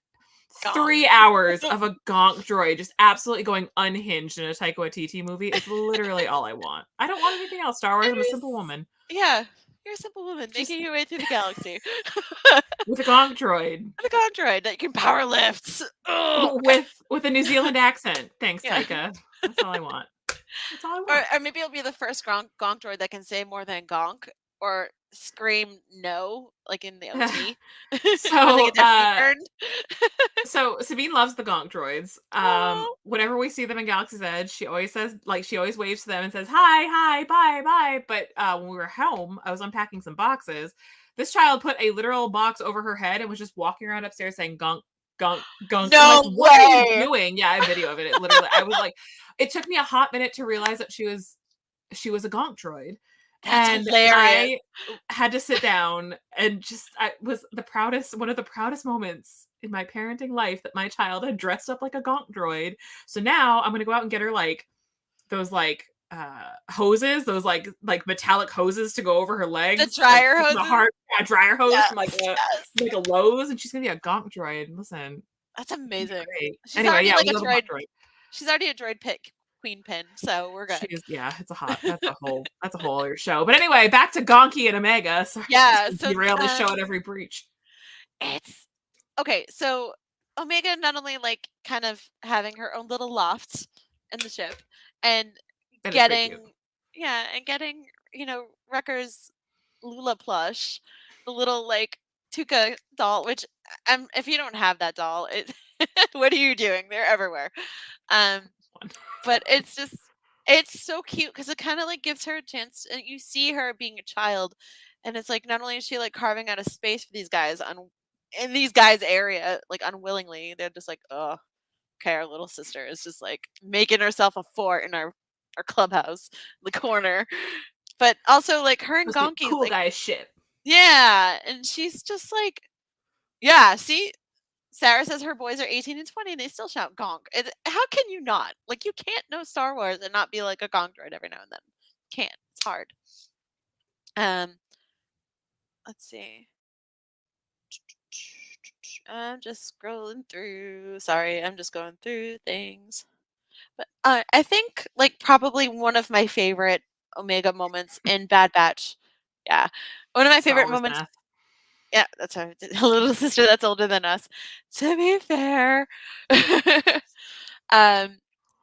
Gonk. 3 hours of a Gonk droid just absolutely going unhinged in a Taika Waititi movie is literally all I want. I don't want anything else, Star Wars. I'm a simple woman. Yeah, you're a simple woman Just making your way through the galaxy. with a Gonk droid. The Gondroid that you can power lift. Oh, With a New Zealand accent. Thanks, yeah. Taika. That's all I want. That's all I want. Or maybe it'll be the first Gonk droid that can say more than Gonk or scream no, like in the OT. When they So, get their feet burned. so Sabine loves the Gonk droids. Oh, Whenever we see them in Galaxy's Edge, she always says, like, she always waves to them and says, "Hi, hi, bye, bye." But when we were home, I was unpacking some boxes. This child put a literal box over her head and was just walking around upstairs saying "Gonk, Gonk, Gonk." no I'm like, what are you way. doing? Yeah, I have video of it. It literally, I was like, it took me a hot minute to realize that she was a Gonk droid. That's And hilarious. I had to sit down and just I was one of the proudest moments in my parenting life that my child had dressed up like a Gonk droid. So now I'm gonna go out and get her like those like hoses, those like metallic hoses to go over her legs. The dryer like, hoses? the hard dryer hose Yes, from like yes. a Lowe's, and she's gonna be a Gonk droid. Listen, That's it'd be amazing. great. She's Anyway, already yeah, like we a love a Gonk droid. droid. She's already a droid pick queen pin, so we're She good. is, yeah, that's a whole other show. But anyway, back to Gonki and Omega. Sorry, Yeah, just so derail the show at every breach. it's okay. So Omega not only like kind of having her own little loft in the ship and That is pretty cute. getting and getting Wrecker's Lula plush, the little like Tuca doll, which if you don't have that doll, what are you doing? They're everywhere. Um, but it's so cute because it kind of like gives her a chance, and you see her being a child, and it's like not only is she like carving out a space for these guys in these guys' area like unwillingly, they're just like, oh, okay, our little sister is just like making herself a fort in our clubhouse, the corner. But also like her and Must be Gonki, cool like guy shit. yeah, and she's just like yeah. See, Sarah says her boys are 18 and 20 and they still shout gonk. How can you not? Like you can't know Star Wars and not be like a gonk droid every now and then. Can't. It's hard. Let's see. I'm just scrolling through. Sorry, I'm just going through things. But I think like probably one of my favorite Omega moments in Bad Batch. Yeah. One of my Star favorite Wars moments. math. Yeah, that's a little sister that's older than us. To be fair.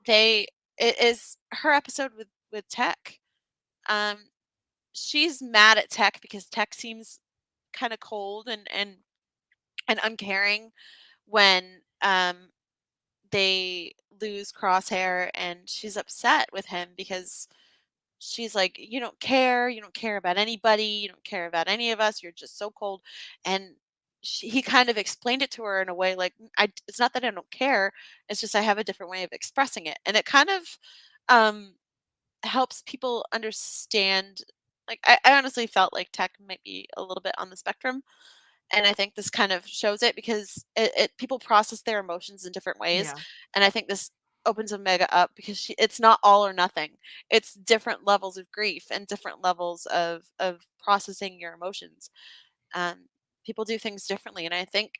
They it is her episode with Tech. Um she's mad at Tech because Tech seems kind of cold and uncaring when they lose Crosshair, and she's upset with him because she's like, you don't care about anybody, you don't care about any of us, you're just so cold. And he kind of explained it to her in a way like, it's not that I don't care, it's just I have a different way of expressing it. And it kind of um helps people understand. Like I honestly felt like Tech might be a little bit on the spectrum, and I think this kind of shows it because people process their emotions in different ways, Yeah. and I think this opens Omega up because it's not all or nothing. It's different levels of grief and different levels of processing your emotions. Um, People do things differently, and I think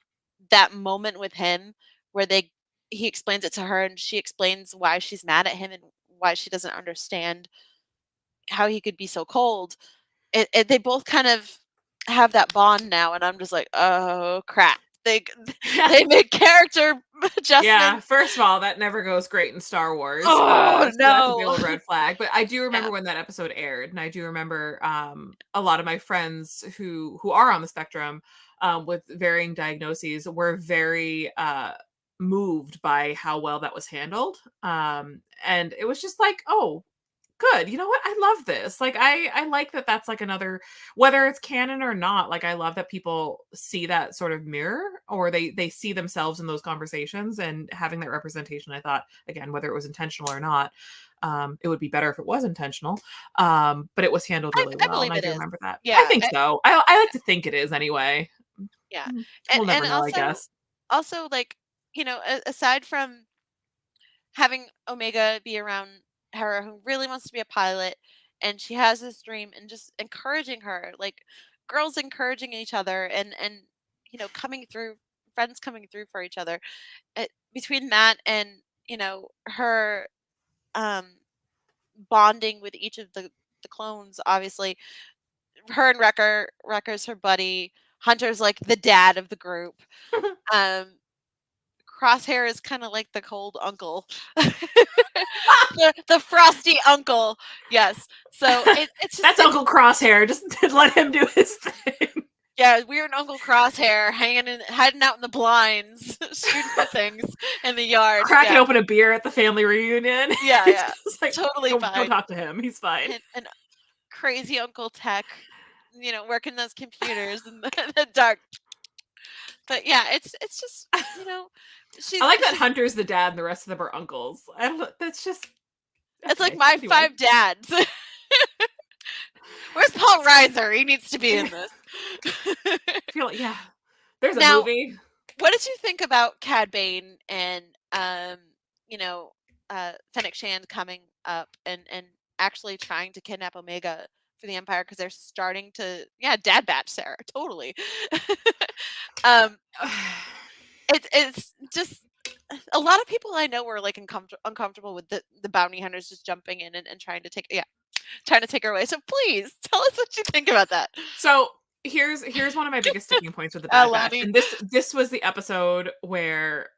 that moment with him where he explains it to her and she explains why she's mad at him and why she doesn't understand how he could be so cold. They both kind of have that bond now, and I'm just like, oh crap. They they make character Yeah, adjustments. first of all, that never goes great in Star Wars. Oh So that's a big no. old red flag. But I do Yeah. remember when that episode aired, and I do remember a lot of my friends who are on the spectrum with varying diagnoses were very moved by how well that was handled. And it was just like, oh, good. You know what? I love this. Like I like that that's like another, whether it's canon or not, like I love that people see that sort of mirror, or they see themselves in those conversations and having that representation. I thought, again, whether it was intentional or not, it would be better if it was intentional. But it was handled really I well, and believe I it do is. remember that. I Yeah. think so. I like to think it is anyway. Yeah. We'll And never know, I guess. also like, aside from having Omega be around her who really wants to be a pilot, and she has this dream, and just encouraging her, like girls encouraging each other, and coming through, friends coming through for each other. Between that and her um bonding with each of the clones, obviously her and Wrecker's her buddy, Hunter's like the dad of the group. um Crosshair is kind of like the cold uncle. The frosty uncle. Yes. So it's just That's Uncle Crosshair. Just let him do his thing. yeah, weird Uncle Crosshair hiding out in the blinds, shooting the things in the yard. Cracking Yeah. open a beer at the family reunion. Yeah, yeah. Just like, Totally don't fine. talk to him. He's fine. And crazy Uncle Tech, working those computers in the dark. But yeah, it's just, she's I like that Hunter's the dad and the rest of them are uncles. I don't know. That's just. it's like Okay, my anyway. 5 dads. Where's Paul Reiser? He needs to be in this. I feel like, yeah. There's a Now, movie. what did you think about Cad Bane and Fennec Shand coming up and actually trying to kidnap Omega for the Empire because they're starting to dad batch Sarah totally. um, it's just a lot of people I know were like uncomfortable with the bounty hunters just jumping in and trying to take her away. So please tell us what you think about that. So here's one of my biggest sticking points with the Bad Batch. And this was the episode where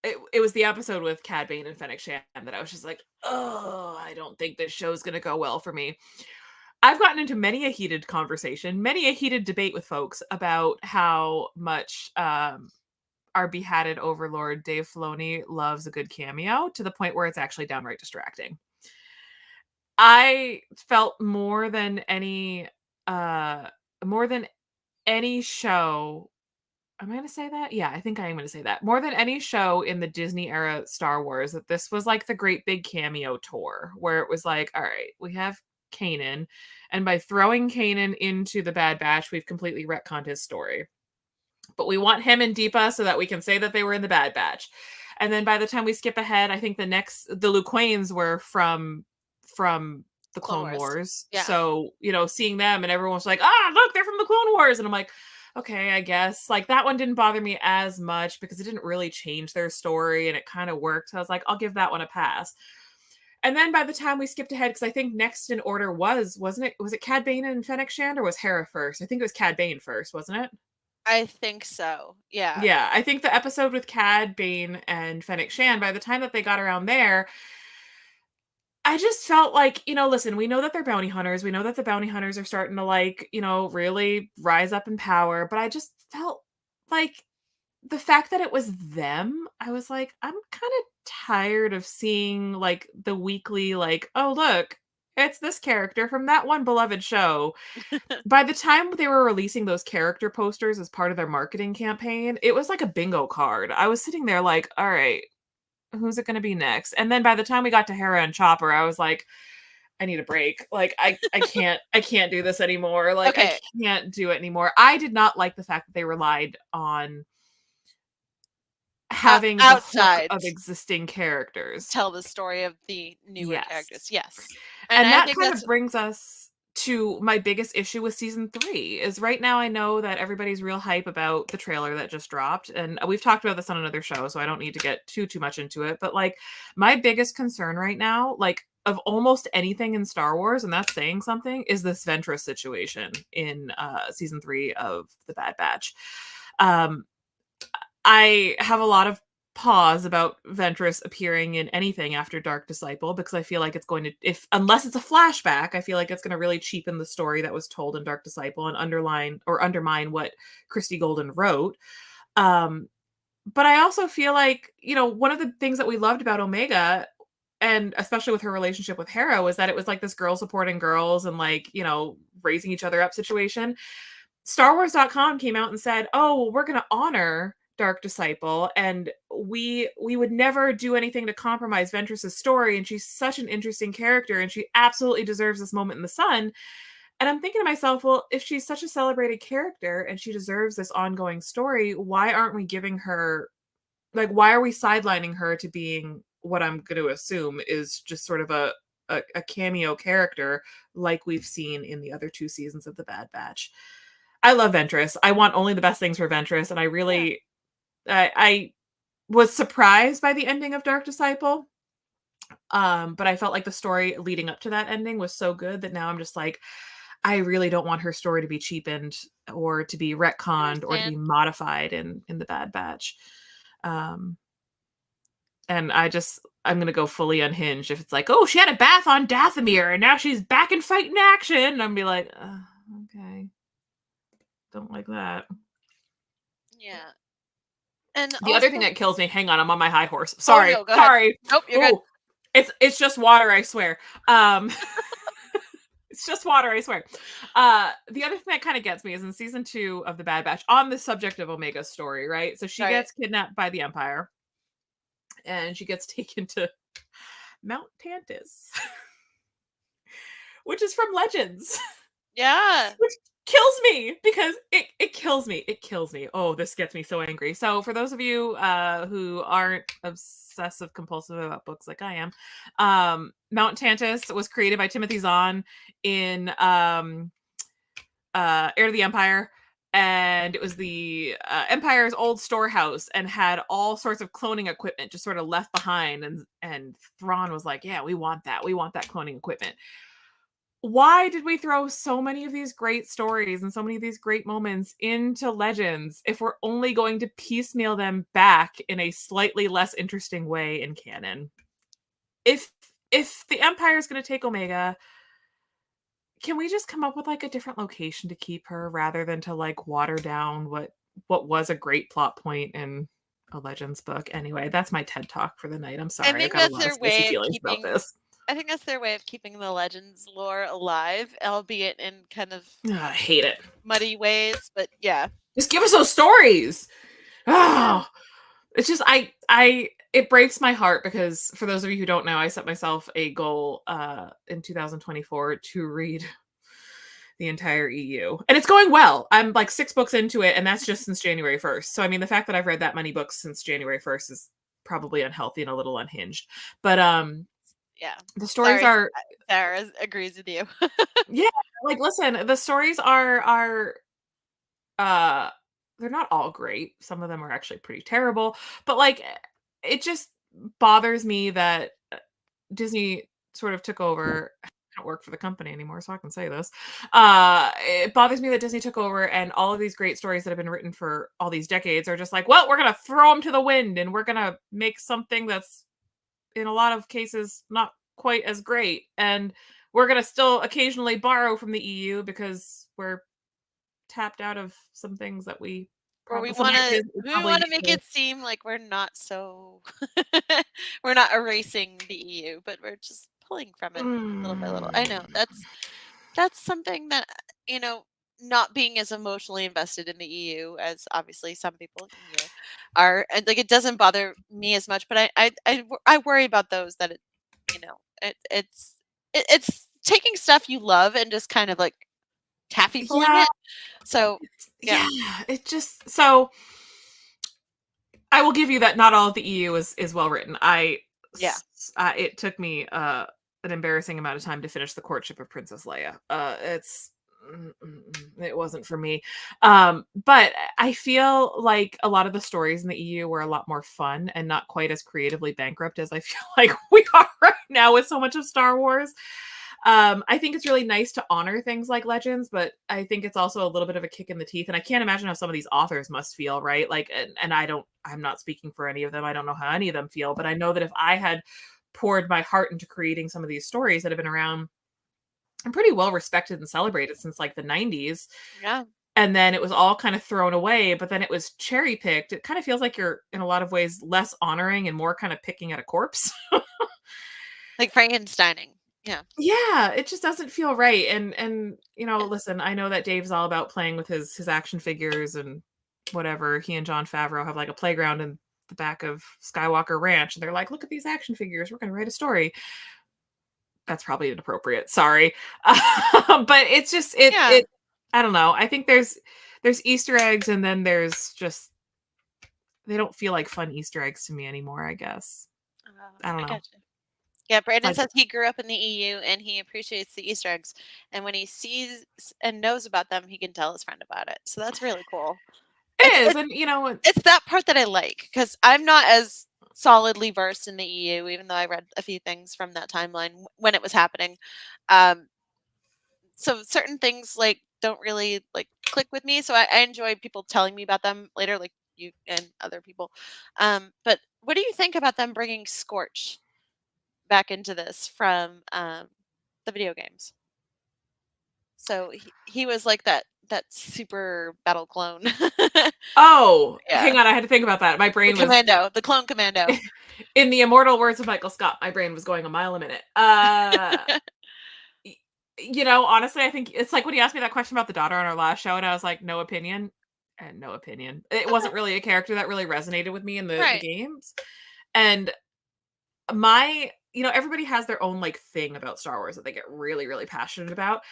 it was the episode with Cad Bane and Fennec Shand that I was just like, oh, I don't think this show's gonna go well for me. I've gotten into many a heated conversation, many a heated debate with folks about how much our beheaded overlord Dave Filoni loves a good cameo, to the point where it's actually downright distracting. I felt more than any show Am I going to say that? Yeah, I think I am going to say that. More than any show in the Disney era Star Wars, that this was like the great big cameo tour where it was like, all right, we have Kanan, and by throwing Kanan into the Bad Batch, we've completely retconned his story. But we want him and Deepa so that we can say that they were in the Bad Batch. And then by the time we skip ahead, I think the Luquanes were from the Clone Wars. Yeah. So, seeing them and everyone's like, look, they're from the Clone Wars. And I'm like, okay, I guess. Like, that one didn't bother me as much because it didn't really change their story and it kind of worked. So I was like, I'll give that one a pass. And then by the time we skipped ahead, because I think next in order wasn't it? Was it Cad Bane and Fennec Shand, or was Hera first? I think it was Cad Bane first, wasn't it? I think so. Yeah. Yeah, I think the episode with Cad Bane and Fennec Shand, by the time that they got around there, I just felt like, listen, we know that they're bounty hunters. We know that the bounty hunters are starting to really rise up in power. But I just felt like the fact that it was them, I was like, I'm kind of tired of seeing like the weekly, like, oh, look, it's this character from that one beloved show. By the time they were releasing those character posters as part of their marketing campaign, it was like a bingo card. I was sitting there like, all right, who's it going to be next? And then by the time we got to Hera and Chopper, I was like, I need a break. Like, I can't do this anymore. Like, Okay. I can't do it anymore. I did not like the fact that they relied on having outside of existing characters tell the story of the newer characters. Yes. And I that think kind of brings us to my biggest issue with season 3 is right now I know that everybody's real hype about the trailer that just dropped, and we've talked about this on another show, so I don't need to get too much into it, but like my biggest concern right now, like of almost anything in Star Wars, and that's saying something, is this Ventress situation in season 3 of The Bad Batch. I have a lot of pause about Ventress appearing in anything after Dark Disciple because I feel like it's going to, unless it's a flashback, I feel like it's going to really cheapen the story that was told in Dark Disciple and undermine what Christy Golden wrote. But I also feel like, one of the things that we loved about Omega, and especially with her relationship with Hera, was that it was like this girl supporting girls and like, raising each other up situation. StarWars.com came out and said, oh, well, we're going to honor Dark Disciple, and we would never do anything to compromise Ventress's story, and she's such an interesting character, and she absolutely deserves this moment in the sun. And I'm thinking to myself, well, if she's such a celebrated character and she deserves this ongoing story, why aren't we giving her, like, why are we sidelining her to being what I'm going to assume is just sort of a cameo character like we've seen in the other 2 seasons of The Bad Batch? I love Ventress. I want only the best things for Ventress, and I really... I was surprised by the ending of Dark Disciple, but I felt like the story leading up to that ending was so good that now I'm just like, I really don't want her story to be cheapened or to be retconned or to be modified in The Bad Batch. And I'm going to go fully unhinged if it's like, oh, she had a bath on Dathomir and now she's back in fighting action. And I'm be like, okay. Don't like that. Yeah. And the other thing that kills me, hang on, I'm on my high horse. Sorry. Oh, no, sorry. Nope, you're good. It's just water, I swear. It's just water, I swear. The other thing that kind of gets me is in season 2 of The Bad Batch, on the subject of Omega's story, right? So she gets kidnapped by the Empire, and she gets taken to Mount Tantus, which is from Legends. Yeah. Which kills me because it kills me. It kills me. Oh, this gets me so angry. So for those of you who aren't obsessive compulsive about books like I am, Mount Tantus was created by Timothy Zahn in Heir to the Empire. And it was the Empire's old storehouse and had all sorts of cloning equipment just sort of left behind. And Thrawn was like, yeah, we want that. We want that cloning equipment. Why did we throw so many of these great stories and so many of these great moments into Legends if we're only going to piecemeal them back in a slightly less interesting way in canon? If the Empire is going to take Omega, can we just come up with like a different location to keep her rather than to like water down what was a great plot point in a Legends book? Anyway, that's my TED Talk for the night. I'm sorry. I think got that's a lot their of spicy way feelings of keeping. about this. I think that's their way of keeping the Legends lore alive, albeit in kind of I hate it. muddy ways. But yeah, Just give us those stories. Oh, it's just it breaks my heart because for those of you who don't know, I set myself a goal in 2024 to read the entire EU. And it's going well. I'm like 6 books into it, and that's just since January 1st. So I mean the fact that I've read that many books since January 1st is probably unhealthy and a little unhinged. But Yeah. the stories Sorry, are Sarah agrees with you. yeah, like listen, the stories are uh they're not all great. Some of them are actually pretty terrible, but like it just bothers me that Disney sort of took over. I don't work for the company anymore, so I can say this. It bothers me that Disney took over and all of these great stories that have been written for all these decades are just like, well, we're going to throw them to the wind and we're going to make something that's in a lot of cases not quite as great. And we're going to still occasionally borrow from the EU because we're tapped out of some things that we Or we some want to ideas we we probably want to need make to. it seem like we're not so we're not erasing the EU, but we're just pulling from it little by little. I know that's something that you know, not being as emotionally invested in the EU as obviously some people are, and like it doesn't bother me as much, but I worry about those that you know it's taking stuff you love and just kind of like taffy pulling Yeah, it. So yeah, yeah, it just so I will give you that not all of the EU is well written. yeah. It took me an embarrassing amount of time to finish the courtship of Princess Leia. It wasn't for me. But I feel like a lot of the stories in the EU were a lot more fun and not quite as creatively bankrupt as I feel like we are right now with so much of Star Wars. I think it's really nice to honor things like Legends, but I think it's also a little bit of a kick in the teeth. And I can't imagine how some of these authors must feel, right? Like, and I'm not speaking for any of them. I don't know how any of them feel, but I know that if I had poured my heart into creating some of these stories that have been around and pretty well respected and celebrated since like the 90s, Yeah. and then it was all kind of thrown away, but then it was cherry picked, it kind of feels like you're in a lot of ways less honoring and more kind of picking at a corpse. Like Frankensteining. Yeah. Yeah, it just doesn't feel right. And you know, listen, I know that Dave's all about playing with his action figures and whatever. He and Jon Favreau have like a playground in the back of Skywalker Ranch, and they're like, "Look at these action figures. We're going to write a story." That's probably inappropriate. Sorry, but it's just Yeah. it. I don't know. I think there's Easter eggs, and then there's just they don't feel like fun Easter eggs to me anymore. I guess I don't I know. gotcha. Yeah, Brandon Like says he grew up in the EU and he appreciates the Easter eggs. And when he sees and knows about them, he can tell his friend about it. So that's really cool. It's it is, it's, and you know, it's that part that I like because I'm not as solidly versed in the EU, even though I read a few things from that timeline when it was happening. Um, so certain things like don't really like click with me. So I enjoy people telling me about them later, like you and other people. But what do you think about them bringing Scorch back into this from the video games? So he was like that super battle clone. oh, Yeah, hang on, I had to think about that. My the brain was commando, the clone commando. in the immortal words of Michael Scott, my brain was going a mile a minute. You know, honestly, I think it's like when you asked me that question about the daughter on our last show, and I was like, no opinion. And no opinion. It Okay, wasn't really a character that really resonated with me in the right. games. And my, you know, everybody has their own like thing about Star Wars that they get really, really passionate about.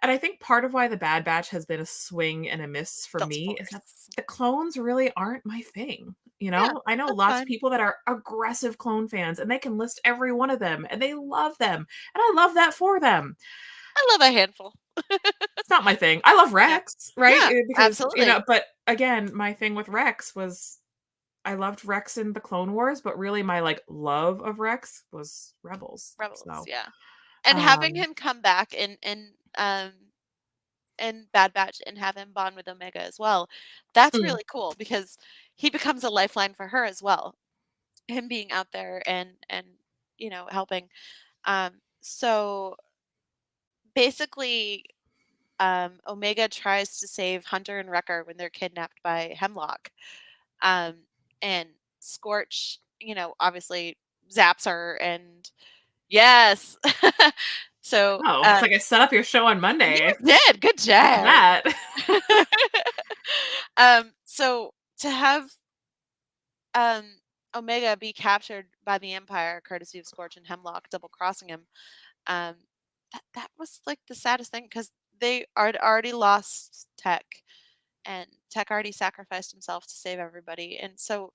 And I think part of why the Bad Batch has been a swing and a miss for The me is that force. the clones really aren't my thing. You Yeah, know, I know that's lots of fine. people that are aggressive clone fans and they can list every one of them and they love them. And I love that for them. I love a handful. It's not my thing. I love Yeah, Rex, right? yeah, Because, you absolutely. know, but again, my thing with Rex was I loved Rex in the Clone Wars, but really my like love of Rex was Rebels. Rebels. So, Yeah, and having um him come back and Bad Batch and have him bond with Omega as well. That's mm, really cool because he becomes a lifeline for her as well. Him being out there and helping. So basically, Omega tries to save Hunter and Wrecker when they're kidnapped by Hemlock, um, and Scorch, obviously zaps her and yes. So oh, it's like I set up your show on you Monday. did good Look at job. that. So to have um Omega be captured by the Empire, courtesy of Scorch and Hemlock, double crossing him, um, that was like the saddest thing because they already lost Tech, and Tech already sacrificed himself to save everybody. And so,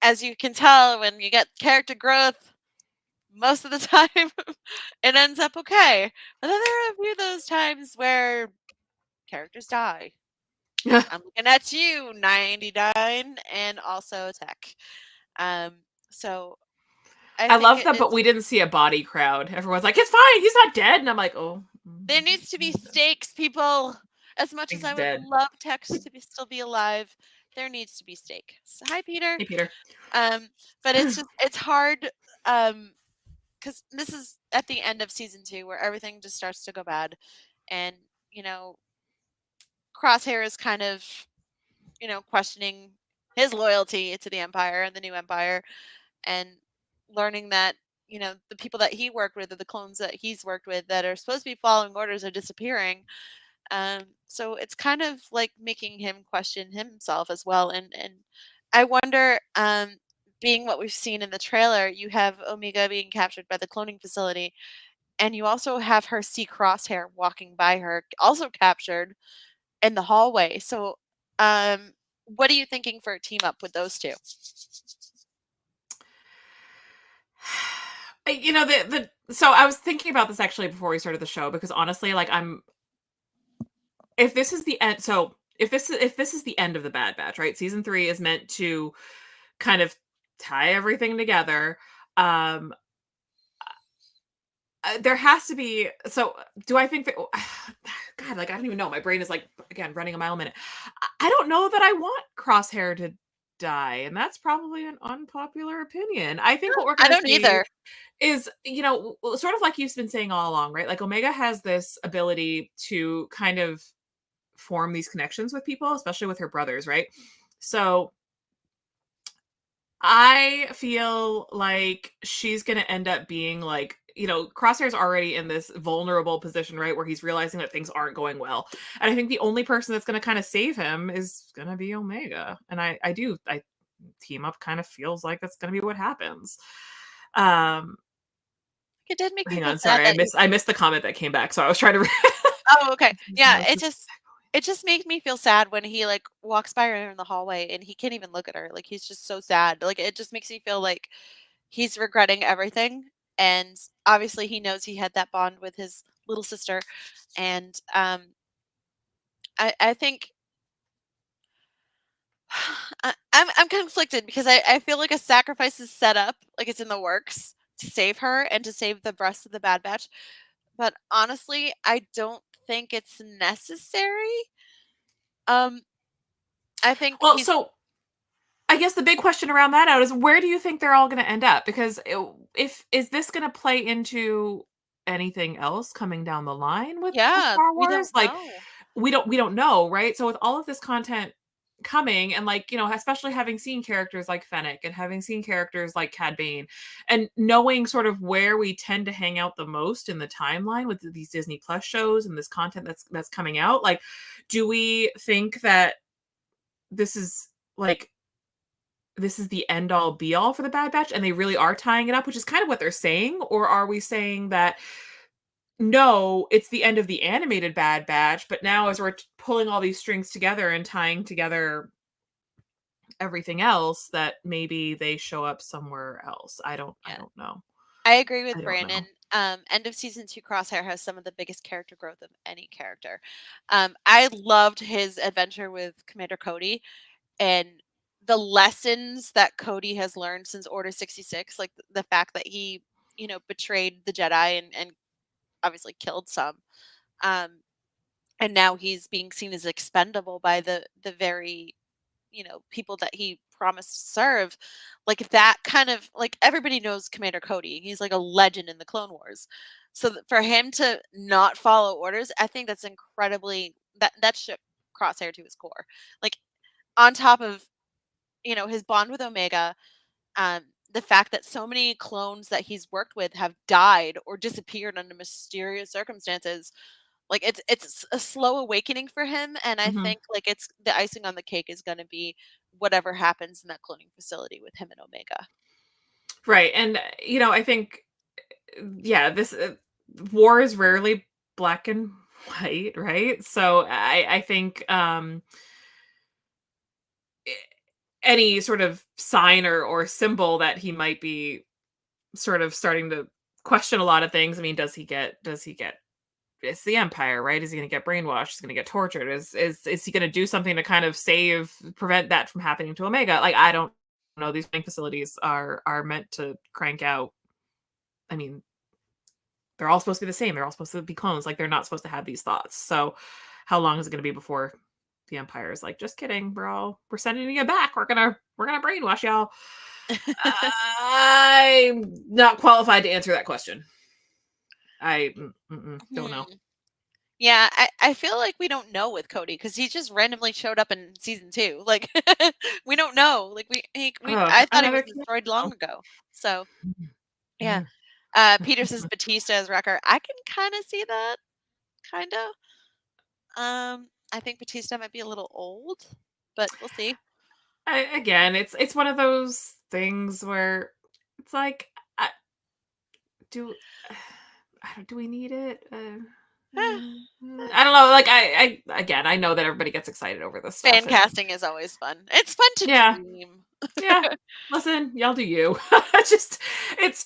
as you can tell, when you get character growth, most of the time it ends up okay. But then there are a few of those times where characters die. I'm looking at you, 99, and also Tech. Um, so I I think love that, but we didn't see a body crowd. Everyone's like, "It's fine, he's not dead," and I'm like, "Oh, there needs to be stakes, people. As much as he's I would dead." love Tex to still be alive, there needs to be stake. So, hi, Peter. Hey, Peter. But it's hard because this is at the end of season 2 where everything just starts to go bad, and Crosshair is kind of questioning his loyalty to the Empire and the new Empire, and learning that the people that he worked with or the clones that he's worked with that are supposed to be following orders are disappearing. So it's kind of like making him question himself as well. And I wonder, being what we've seen in the trailer, you have Omega being captured by the cloning facility, and you also have her see Crosshair walking by her, also captured in the hallway. So, what are you thinking for a team up with those two? So I was thinking about this actually before we started the show, because honestly, like, if this is the end, so if this is the end of the Bad Batch, right? Season 3 is meant to kind of tie everything together. There has to be. So do I think that? God, like, I don't even know. My brain is, like, again, running a mile a minute. I don't know that I want Crosshair to die, and that's probably an unpopular opinion. I think what we're I going to don't see either. is, sort of like you've been saying all along, right? Like, Omega has this ability to kind of form these connections with people, especially with her brothers, right? So I feel like she's going to end up being like, Crosshair's already in this vulnerable position, right? Where he's realizing that things aren't going well. And I think the only person that's going to kind of save him is going to be Omega. And I team up kind of feels like that's going to be what happens. It did make me Hang feel on. sad Sorry. that I missed the comment that came back. So I was trying to. Oh, okay. Yeah, it just made me feel sad when he like walks by her in the hallway and he can't even look at her. Like he's just so sad. Like it just makes me feel like he's regretting everything. And obviously he knows he had that bond with his little sister. And I think I'm conflicted because I feel like a sacrifice is set up, like it's in the works to save her and to save the rest of the Bad Batch. But honestly, I don't think it's necessary. Um, I think Well, so I guess the big question around that out is, where do you think they're all going to end up? Because if is this going to play into anything else coming down the line with yeah, Star we don't Wars? Like, know. we don't know, right? So with all of this content coming, and, like, especially having seen characters like Fennec and having seen characters like Cad Bane, and knowing sort of where we tend to hang out the most in the timeline with these Disney Plus shows and this content that's coming out, like, do we think that this is like this is the end all be all for the Bad Batch and they really are tying it up, which is kind of what they're saying? Or are we saying that no, it's the end of the animated Bad Batch, but now as we're pulling all these strings together and tying together everything else, that maybe they show up somewhere else? I don't know. I agree with I don't know. Brandon. End of season 2, Crosshair has some of the biggest character growth of any character. I loved his adventure with Commander Cody and the lessons that Cody has learned since Order 66, like the fact that he, betrayed the Jedi and obviously killed some. Um, and now he's being seen as expendable by the very people that he promised to serve. Like that kind of, like, everybody knows Commander Cody, he's like a legend in the Clone Wars. So for him to not follow orders, I think that's incredibly, that shook Crosshair to his core. Like, on top of his bond with Omega, um the fact that so many clones that he's worked with have died or disappeared under mysterious circumstances. Like it's a slow awakening for him, and I Mhm. think like it's the icing on the cake is going to be whatever happens in that cloning facility with him and Omega. Right, and, I think, yeah, this, war is rarely black and white, right? So I think, a any sort of sign or symbol that he might be sort of starting to question a lot of things. I mean, does he get it's the Empire, right? Is he gonna get brainwashed? Is he gonna get tortured? Is he gonna do something to kind of prevent that from happening to Omega? Like, I don't know. These training facilities are meant to crank out. I mean, they're all supposed to be the same. They're all supposed to be clones. Like, they're not supposed to have these thoughts. So, how long is it gonna be before the Empire is like, just kidding, we're sending you back. We're gonna brainwash y'all. I'm not qualified to answer that question. I don't know. Hmm. Yeah, I feel like we don't know with Cody because he just randomly showed up in season 2. Like we don't know. Like Ugh, I thought he was another kid. destroyed long ago. So yeah. Mm. Peter says Batista as Wrecker. I can kind of see that, kind of. I think Batista might be a little old, but we'll see. Again, it's one of those things where it's like, I, do do we need it? I don't know. Like, again, I know that everybody gets excited over this stuff. Fan casting is always fun. It's fun to Yeah, dream. yeah. Listen, y'all do you. Just it's.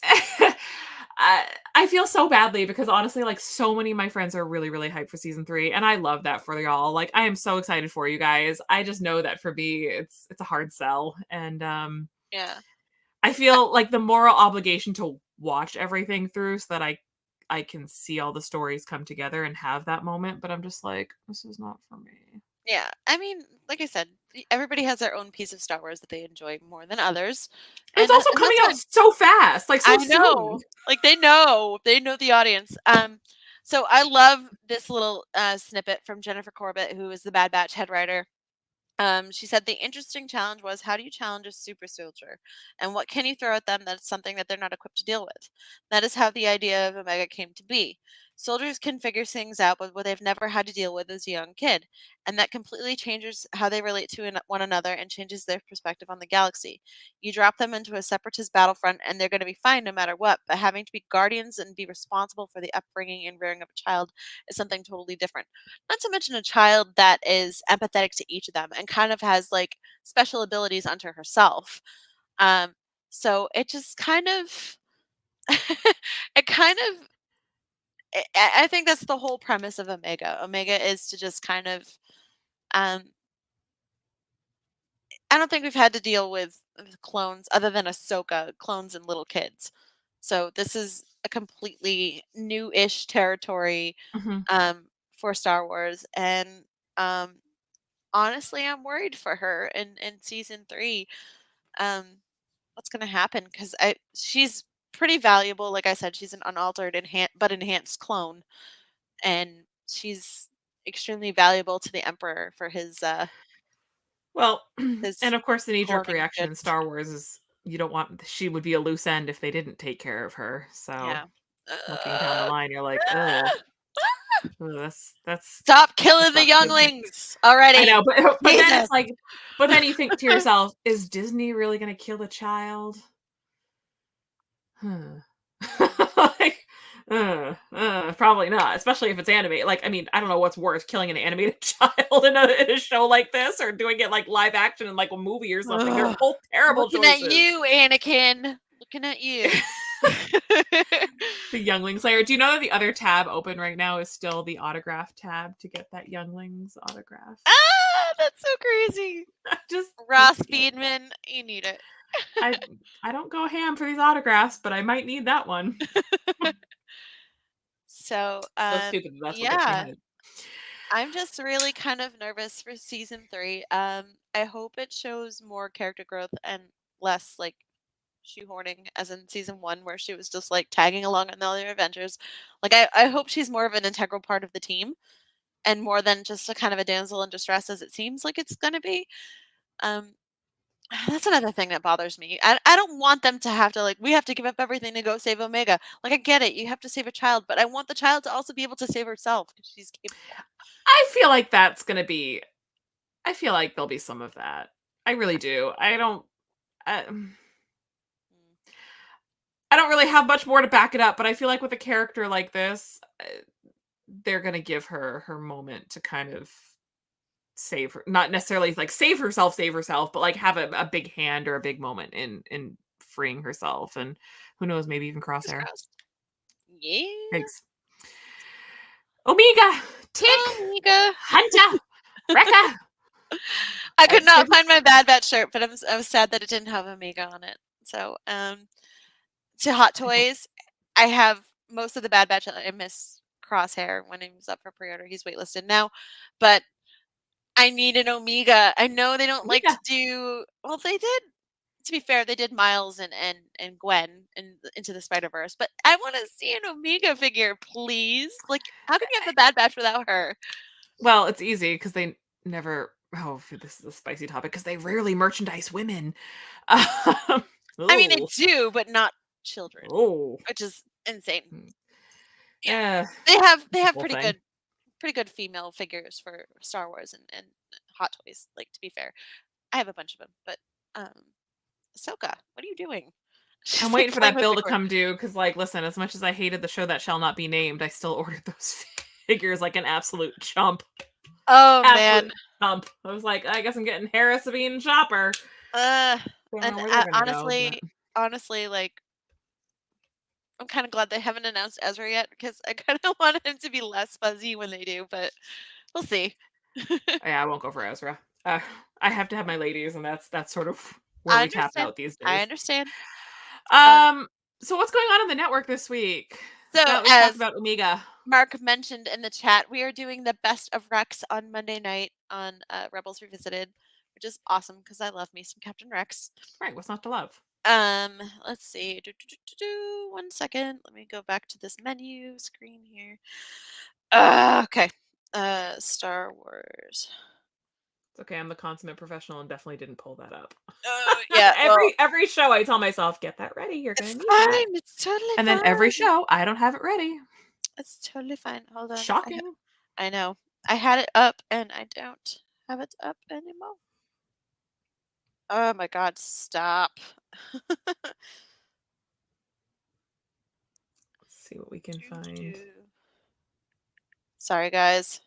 I feel so badly because honestly, like, so many of my friends are really, really hyped for season 3, and I love that for y'all. Like, I am so excited for you guys. I just know that for me, it's a hard sell, and Yeah. I feel like the moral obligation to watch everything through so that I can see all the stories come together and have that moment. But I'm just like, this is not for me. Yeah. I mean, like I said, everybody has their own piece of Star Wars that they enjoy more than others. And it's also And coming that's out fine. so fast, like so I soon. know. Like they know. They know the audience. So I love this little snippet from Jennifer Corbett, who is the Bad Batch head writer. She said the interesting challenge was how do you challenge a super soldier, and what can you throw at them that's something that they're not equipped to deal with? That is how the idea of Omega came to be. Soldiers can figure things out, but what they've never had to deal with as a young kid, and that completely changes how they relate to one another and changes their perspective on the galaxy. You drop them into a separatist battlefront, and they're going to be fine no matter what. But having to be guardians and be responsible for the upbringing and rearing of a child is something totally different. Not to mention a child that is empathetic to each of them and kind of has like special abilities unto herself. Um, so it just kind of, it kind of, I think that's the whole premise of Omega. Omega is to just kind of, um, I don't think we've had to deal with clones other than Ahsoka, clones and little kids. So this is a completely new-ish territory Mhm. for Star Wars, and um, honestly, I'm worried for her in season 3. Um, what's gonna happen? Because she's pretty valuable. Like I said, she's an unaltered but enhanced clone, and she's extremely valuable to the Emperor for Well, his and of course, the knee jerk cloning reaction good. in Star Wars is you don't want she would be a loose end if they didn't take care of her. So Yeah. looking down the line, you're like, that's Stop that's killing the not good. younglings I know, already. but then Jesus. it's like, but then you think to yourself, is Disney really going to kill a child? Huh. Like, probably not, especially if it's animated. Like, I mean, I don't know what's worse, killing an animated child in a show like this, or doing it like live action in like a movie or something. They're Ugh. both terrible Looking at choices. you, Anakin. Looking at you. The Youngling Slayer. Do you know that the other tab open right now is still the autograph tab to get that Younglings autograph? That's so crazy. Just Ross thinking Speedman, you need it. I I don't go ham for these autographs, but I might need that one. So, So stupid that that's what gets me yeah, hyped. I'm just really kind of nervous for season 3. I hope it shows more character growth and less like shoehorning as in season 1 where she was just like tagging along on the other adventures. Like I hope she's more of an integral part of the team and more than just a kind of a damsel in distress as it seems like it's going to be. Um That's another thing that bothers me. I don't want them to have to like we have to give up everything to go save Omega. Like I get it, you have to save a child, but I want the child to also be able to save herself because she's capable. I feel like that's gonna be. I feel like there'll be some of that. I really do. I, I don't really have much more to back it up, but I feel like with a character like this, they're gonna give her her moment to kind of save her, not necessarily like save herself, but like have a big hand or a big moment in freeing herself, and who knows, maybe even Fingers Crosshair. crossed. Yeah. Thanks. Omega, Tick, Omega. Hunter, Rekka. I could It's not different. find my Bad Batch shirt, but I was sad that it didn't have Omega on it. So, to Hot Toys, I have most of the Bad Batch. I miss Crosshair when he was up for pre-order. He's waitlisted now, but I need an Omega. I know they don't like to Omega. do. Well, they did. To be fair, they did Miles and Gwen in Into the Spider-Verse, but I want to see an Omega figure, please. Like, how can you have the Bad Batch without her? Well, it's easy because they never. Oh, this is a spicy topic because they rarely merchandise women. I mean, they Ooh. do, but not children, Oh. which is insane. Yeah. They have Whole pretty thing. good female figures for Star Wars and Hot Toys. Like, to be fair, I have a bunch of them, but Ahsoka, what are you doing? She's I'm like waiting for playing that with bill the to cord. come due because, like, listen, as much as I hated the show that shall not be named, I still ordered those figures like an absolute chump. Oh Absolute man. chump. I was like, I guess I'm getting Harris Sabine Chopper. And Don't know where they're gonna go, but honestly, like I'm kind of glad they haven't announced Ezra yet because I kind of want him to be less fuzzy when they do, but we'll see. yeah, I won't go for Ezra. I have to have my ladies, and that's sort of where I we tap understand. out these I days. understand. Um, Um, so what's going on the network this week? so Now that we've talked as about Omega. Mark mentioned in the chat, we are doing the best of Rex on Monday night on Rebels Revisited, which is awesome because I love me some Captain Rex. Right, what's not to love? Let's see. 1 second. Let me go back to this menu screen here. Okay. Star Wars. It's okay, I'm the consummate professional and definitely didn't pull that up. Yeah. Well, every show I tell myself, get that ready, you're gonna it's need that. fine. It's totally And fine. then every show, I don't have it ready. It's totally fine. Hold on. Shocking. I know. I had it up and I don't have it up anymore. Oh my god, stop. Let's see what we can find. Sorry, guys.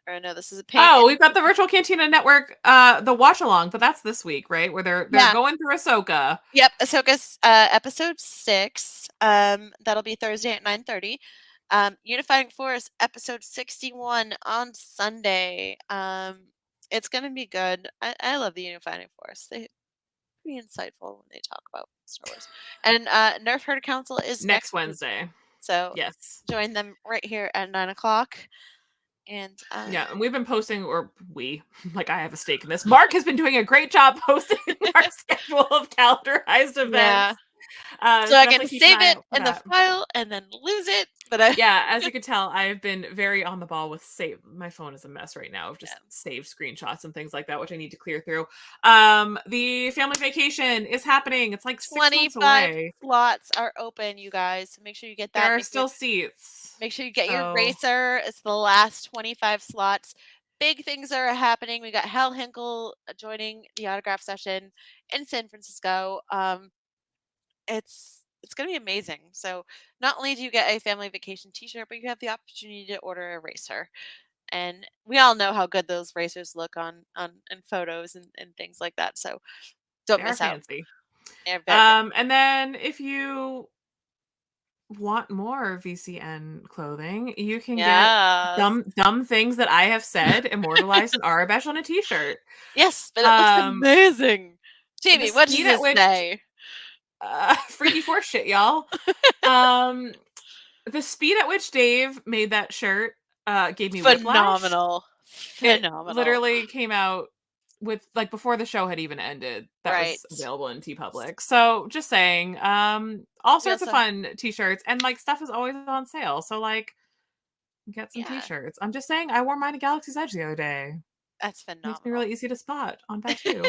I know this is a pain. Oh, we've got the Virtual Cantina Network, the watch along, but that's this week, right? Where they're Yeah. going through Ahsoka. Yep, Ahsoka's episode 6. That'll be Thursday at 9:30. Unifying Force episode 61 on Sunday. It's gonna be good. I love the Unifying Force. They're pretty insightful when they talk about Star Wars. And Nerf Herder Council is Next week. Wednesday. So Yes. join them right here at 9:00. And Yeah, and we've been posting, or like I have a stake in this. Mark has been doing a great job posting our schedule of calendarized events. yeah. So So I can definitely keep an save eye it out for in the that. file and then lose it. But Yeah, as you can tell, I've been very on the ball with save. My phone is a mess right now of just saved screenshots and things like that, which I need to clear through. The family vacation is happening. It's like 6 months 25 away. slots are open, you guys. So make sure you get that. There are Make still sure, seats. make sure you get your So- racer. It's the last 25 slots. Big things are happening. We got Hal Hinkle joining the autograph session in San Francisco. It's going to be amazing. So not only do you get a family vacation T-shirt, but you have the opportunity to order a racer. And we all know how good those racers look on in photos and things like that. So don't They are miss out. fancy. They're very fancy. And then if you want more VCN clothing, you can Yes. get dumb things that I have said immortalized in Arabesh on a t-shirt. Yes, but it looks amazing. Jamie, what does speed at this which- say? Freaky Force shit, y'all. The speed at which Dave made that shirt gave me whiplash. Phenomenal. It Phenomenal. literally came out with like before the show had even ended. That Right. was available in TeePublic. So just saying, all sorts of also- fun t-shirts, and like stuff is always on sale. So like get some Yeah. t-shirts. I'm just saying, I wore mine at Galaxy's Edge the other day. That's Makes phenomenal. me really easy to spot on Batu.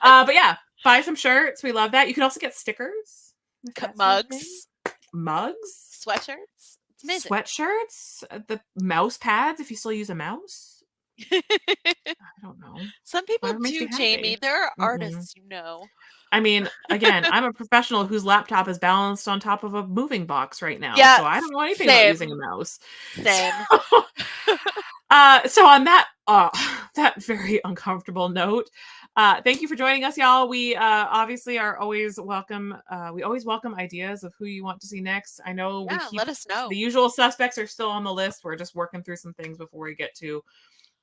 But yeah, buy some shirts. We love that. You can also get stickers. if that's your thing. Mugs, Mugs. sweatshirts. It's amazing. Sweatshirts. The mouse pads, if you still use a mouse. I don't know. Some people Whatever makes do, you Jamie. happy. There are Mm-mm. artists, I mean, again, I'm a professional whose laptop is balanced on top of a moving box right now. Yeah, So I don't know anything same. about using a mouse. Same. So on that that very uncomfortable note, thank you for joining us, y'all. We obviously are always welcome. We always welcome ideas of who you want to see next. I know we Yeah, keep let us know. the usual suspects are still on the list. We're just working through some things before we get to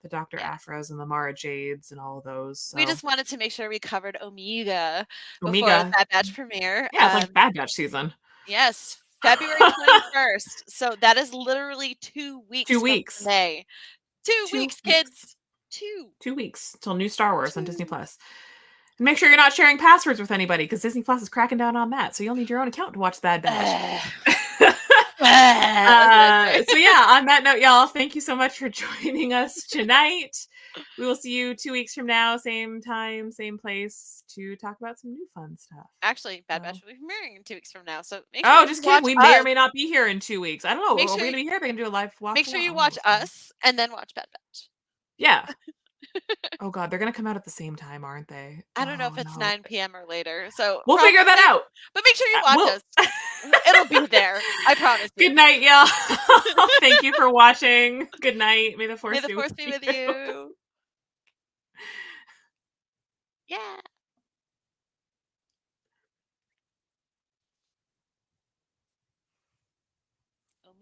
the Dr. Yeah. Afras and the Mara Jades and all of those. So. We just wanted to make sure we covered Omega before Omega. the Bad Batch premiere. Yeah, it's like Bad Batch season. Yes, February 21st. So that is literally 2 weeks. 2 weeks. From today. 2 weeks, kids. 2 weeks till new Star Wars on Disney Plus. And make sure you're not sharing passwords with anybody because Disney Plus is cracking down on that. So you'll need your own account to watch Bad Batch. So yeah, on that note, y'all, thank you so much for joining us tonight. We will see you 2 weeks from now, same time, same place, to talk about some new fun stuff. Actually, Bad Batch will be premiering in 2 weeks from now. So make sure just kidding. We may or may not be here in 2 weeks. I don't know. Make Are we sure going to be here? Are we going to do a live watch? Make sure you watch us and then watch Bad Batch. Yeah. Oh God, they're going to come out at the same time, aren't they? I don't know if it's 9 p.m. or later. So we'll figure that out. But make sure you watch us. It'll be there. I promise you. Good night, y'all. Thank you for watching. Good night. May the force be with you. Yeah.